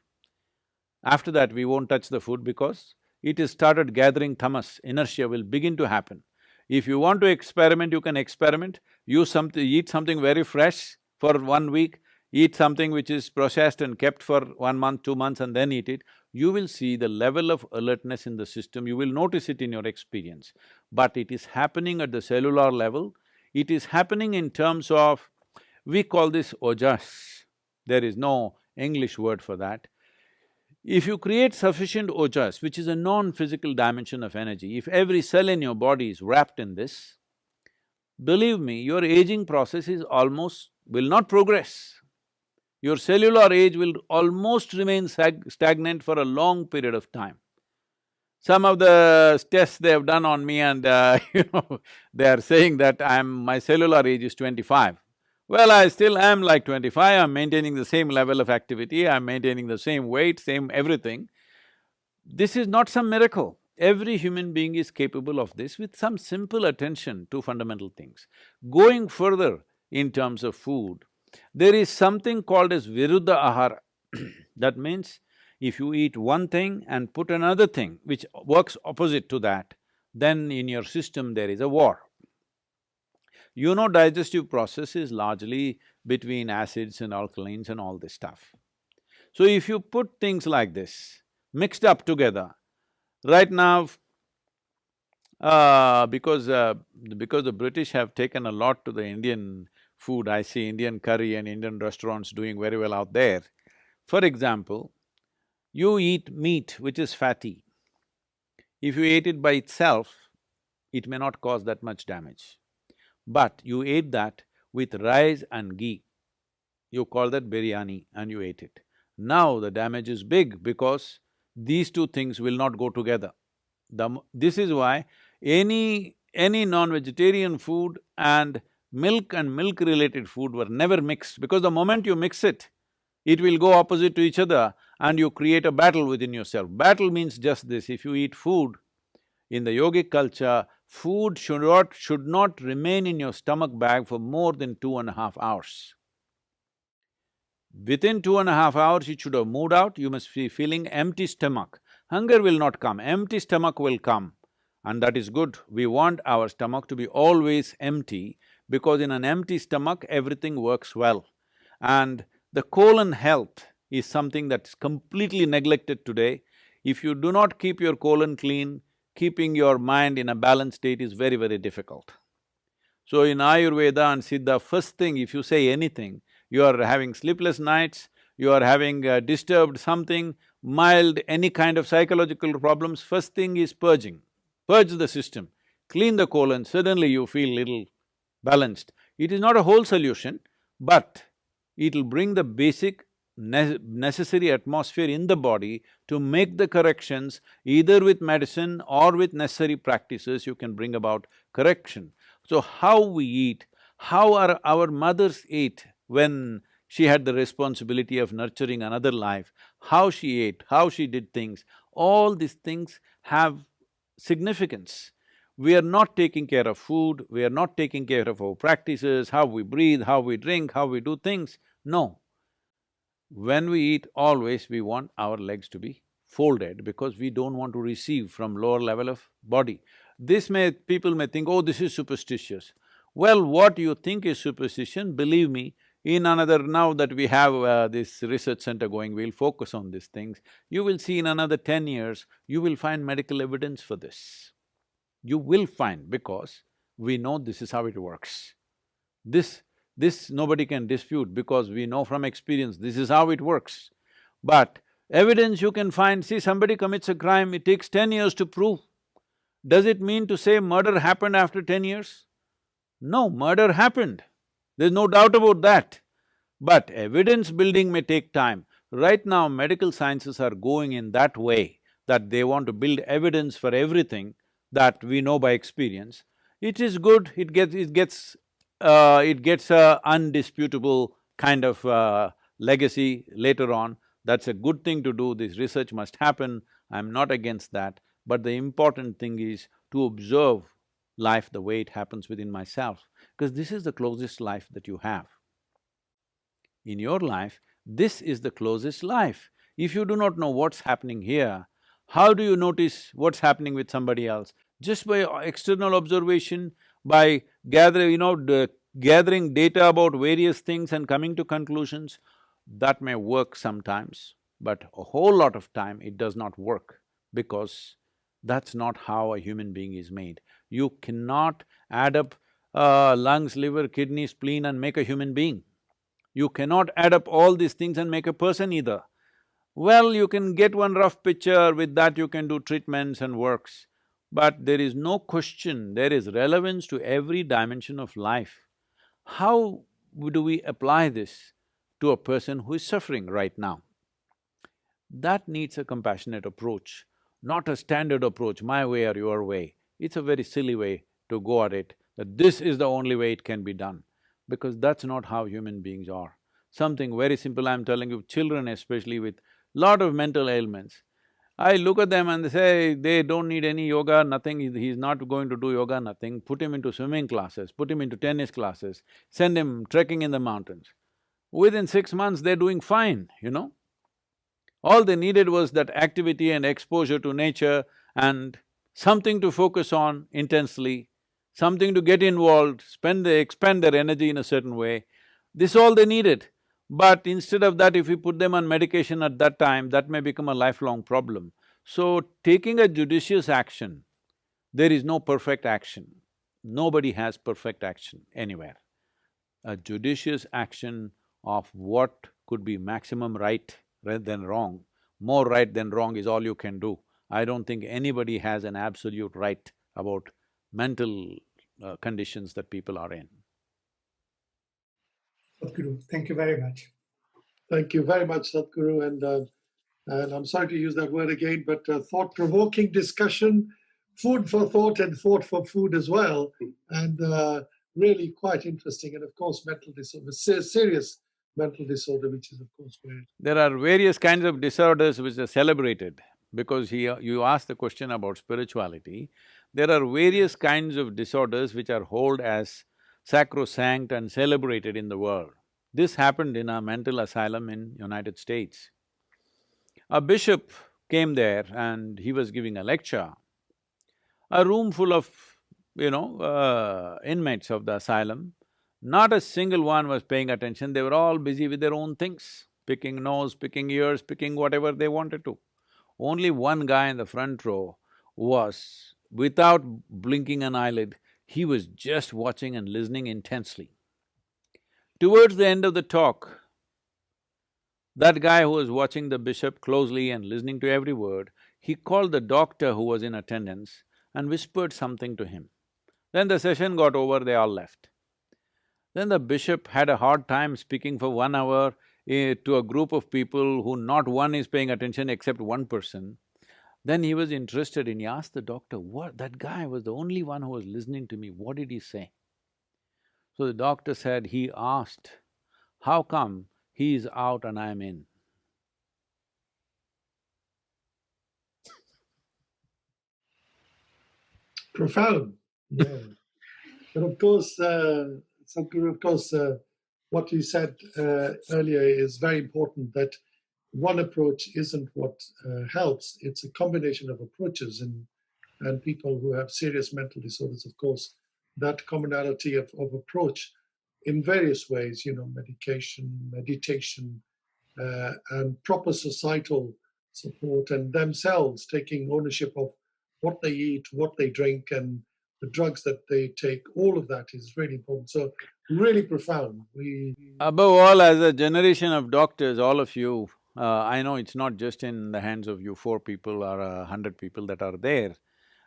After that, we won't touch the food because it has started gathering tamas, inertia will begin to happen. If you want to experiment, you can experiment, eat something very fresh for 1 week, eat something which is processed and kept for 1 month, 2 months and then eat it, you will see the level of alertness in the system, you will notice it in your experience. But it is happening at the cellular level, it is happening in terms of, we call this ojas, there is no English word for that. If you create sufficient ojas, which is a non-physical dimension of energy, if every cell in your body is wrapped in this, believe me, your aging process is will not progress. Your cellular age will almost remain stagnant for a long period of time. Some of the tests they have done on me and they are saying that my cellular age is 25. Well, I still am like 25, I'm maintaining the same level of activity, I'm maintaining the same weight, same everything. This is not some miracle. Every human being is capable of this with some simple attention to fundamental things. Going further in terms of food, there is something called as viruddha ahara. That means, if you eat one thing and put another thing which works opposite to that, then in your system there is a war. You know, digestive process is largely between acids and alkalines and all this stuff. So if you put things like this, mixed up together, right now, because the British have taken a lot to the Indian food, I see Indian curry and Indian restaurants doing very well out there. For example, you eat meat which is fatty. If you eat it by itself, it may not cause that much damage. but you ate that with rice and ghee. You call that biryani and you ate it. Now the damage is big because these two things will not go together. This is why any non-vegetarian food and milk-related food were never mixed, because the moment you mix it, it will go opposite to each other and you create a battle within yourself. Battle means just this: if you eat food, in the yogic culture, food should not remain in your stomach bag for more than 2.5 hours. Within 2.5 hours, it should have moved out, you must be feeling empty stomach. Hunger will not come, empty stomach will come. And that is good. We want our stomach to be always empty, because in an empty stomach, everything works well. And the colon health is something that's completely neglected today. If you do not keep your colon clean, keeping your mind in a balanced state is very, very difficult. So in Ayurveda and Siddha, first thing, if you say anything, you are having sleepless nights, you are having disturbed something, mild, any kind of psychological problems, first thing is purging. Purge the system, clean the colon, suddenly you feel little balanced. It is not a whole solution, but it'll bring the basic necessary atmosphere in the body to make the corrections. Either with medicine or with necessary practices, you can bring about correction. So how we eat, how our mothers ate when she had the responsibility of nurturing another life, how she ate, how she did things, all these things have significance. We are not taking care of food, we are not taking care of our practices, how we breathe, how we drink, how we do things. No. When we eat, always we want our legs to be folded, because we don't want to receive from lower level of body. People may think, oh, this is superstitious. Well, what you think is superstition, believe me, now that we have this research center going, we'll focus on these things. You will see in another 10 years, you will find medical evidence for this. You will find, because we know this is how it works. This nobody can dispute, because we know from experience this is how it works. But evidence you can find, see, somebody commits a crime, it takes 10 years to prove. Does it mean to say murder happened after 10 years? No, murder happened. There's no doubt about that. But evidence building may take time. Right now, medical sciences are going in that way, that they want to build evidence for everything that we know by experience. It is good, it gets a undisputable kind of legacy later on. That's a good thing to do, this research must happen, I'm not against that. But the important thing is to observe life the way it happens within myself, because this is the closest life that you have. In your life, this is the closest life. If you do not know what's happening here, how do you notice what's happening with somebody else? Just by external observation, by gathering data about various things and coming to conclusions. That may work sometimes, but a whole lot of time it does not work, because that's not how a human being is made. You cannot add up lungs, liver, kidney, spleen and make a human being. You cannot add up all these things and make a person either. Well, you can get one rough picture, with that you can do treatments and works. But there is no question, there is relevance to every dimension of life. How do we apply this to a person who is suffering right now? That needs a compassionate approach, not a standard approach, my way or your way. It's a very silly way to go at it, that this is the only way it can be done, because that's not how human beings are. Something very simple, I'm telling you, children especially with lot of mental ailments, I look at them and they say they don't need any yoga, nothing, he's not going to do yoga, nothing. Put him into swimming classes, put him into tennis classes, send him trekking in the mountains. Within 6 months, they're doing fine, you know. All they needed was that activity and exposure to nature and something to focus on intensely, something to get involved, expend their energy in a certain way. This is all they needed. But instead of that, if we put them on medication at that time, that may become a lifelong problem. So, taking a judicious action, there is no perfect action. Nobody has perfect action anywhere. A judicious action of what could be maximum right rather than wrong, more right than wrong is all you can do. I don't think anybody has an absolute right about mental conditions that people are in. Sadhguru, thank you very much. Thank you very much, Sadhguru. And I'm sorry to use that word again, but thought-provoking discussion, food for thought and thought for food as well. And really quite interesting. And of course, mental disorder, serious mental disorder, which is of course where… There are various kinds of disorders which are celebrated, because you asked the question about spirituality. There are various kinds of disorders which are held as sacrosanct and celebrated in the world. This happened in a mental asylum in United States. A bishop came there and he was giving a lecture. A room full of, inmates of the asylum, not a single one was paying attention, they were all busy with their own things, picking nose, picking ears, picking whatever they wanted to. Only one guy in the front row was, without blinking an eyelid, he was just watching and listening intensely. Towards the end of the talk, that guy who was watching the bishop closely and listening to every word, he called the doctor who was in attendance and whispered something to him. Then the session got over, they all left. Then the bishop had a hard time speaking for 1 hour to a group of people who not one is paying attention except one person. Then he was interested and he asked the doctor, "What… that guy was the only one who was listening to me, what did he say?" So the doctor said, he asked, "How come he is out and I am in?" Profound, yeah. But of course, Sadhguru, of course, what you said earlier is very important, that one approach isn't what helps, it's a combination of approaches, and people who have serious mental disorders, of course, that commonality of approach in various ways, medication, meditation, and proper societal support, and themselves taking ownership of what they eat, what they drink, and the drugs that they take, all of that is really important. So really profound. Above all, as a generation of doctors, all of you, I know it's not just in the hands of you 4 people or 100 people that are there,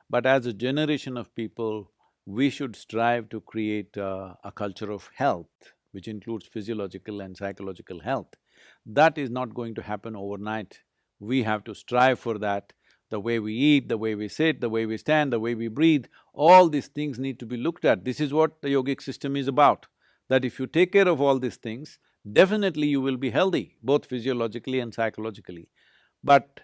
but as a generation of people, we should strive to create a culture of health, which includes physiological and psychological health. That is not going to happen overnight. We have to strive for that. The way we eat, the way we sit, the way we stand, the way we breathe, all these things need to be looked at. This is what the yogic system is about, that if you take care of all these things, definitely you will be healthy, both physiologically and psychologically. But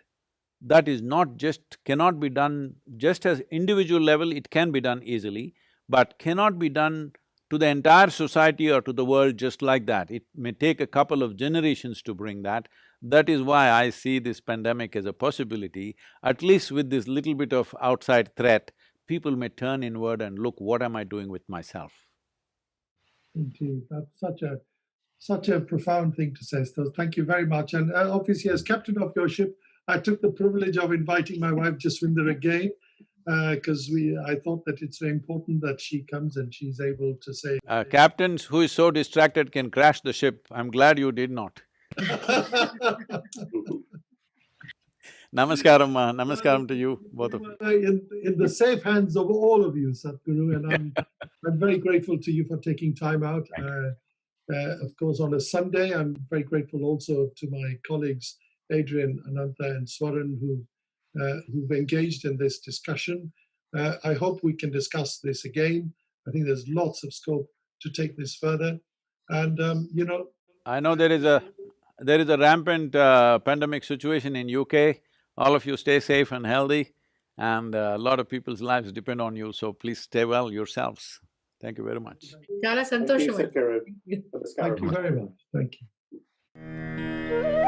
that is not just… cannot be done just as individual level, it can be done easily, but cannot be done to the entire society or to the world just like that. It may take a couple of generations to bring that. That is why I see this pandemic as a possibility. At least with this little bit of outside threat, people may turn inward and look, what am I doing with myself? Indeed, that's such a profound thing to say, so thank you very much. And obviously, as captain of your ship, I took the privilege of inviting my wife Jaswinder again, because I thought that it's very important that she comes and she's able to say… Captains who is so distracted can crash the ship. I'm glad you did not. Namaskaram, namaskaram to you, both of you. In the safe hands of all of you, Sadhguru, and I'm very grateful to you for taking time out. Of course, on a Sunday, I'm very grateful also to my colleagues Adrian, Ananta and Swaran who've engaged in this discussion. I hope we can discuss this again. I think there's lots of scope to take this further. And I know there is a rampant pandemic situation in UK. All of you stay safe and healthy, and a lot of people's lives depend on you, so please stay well yourselves. Thank you very much. Chala santosham. Thank you very much. Thank you.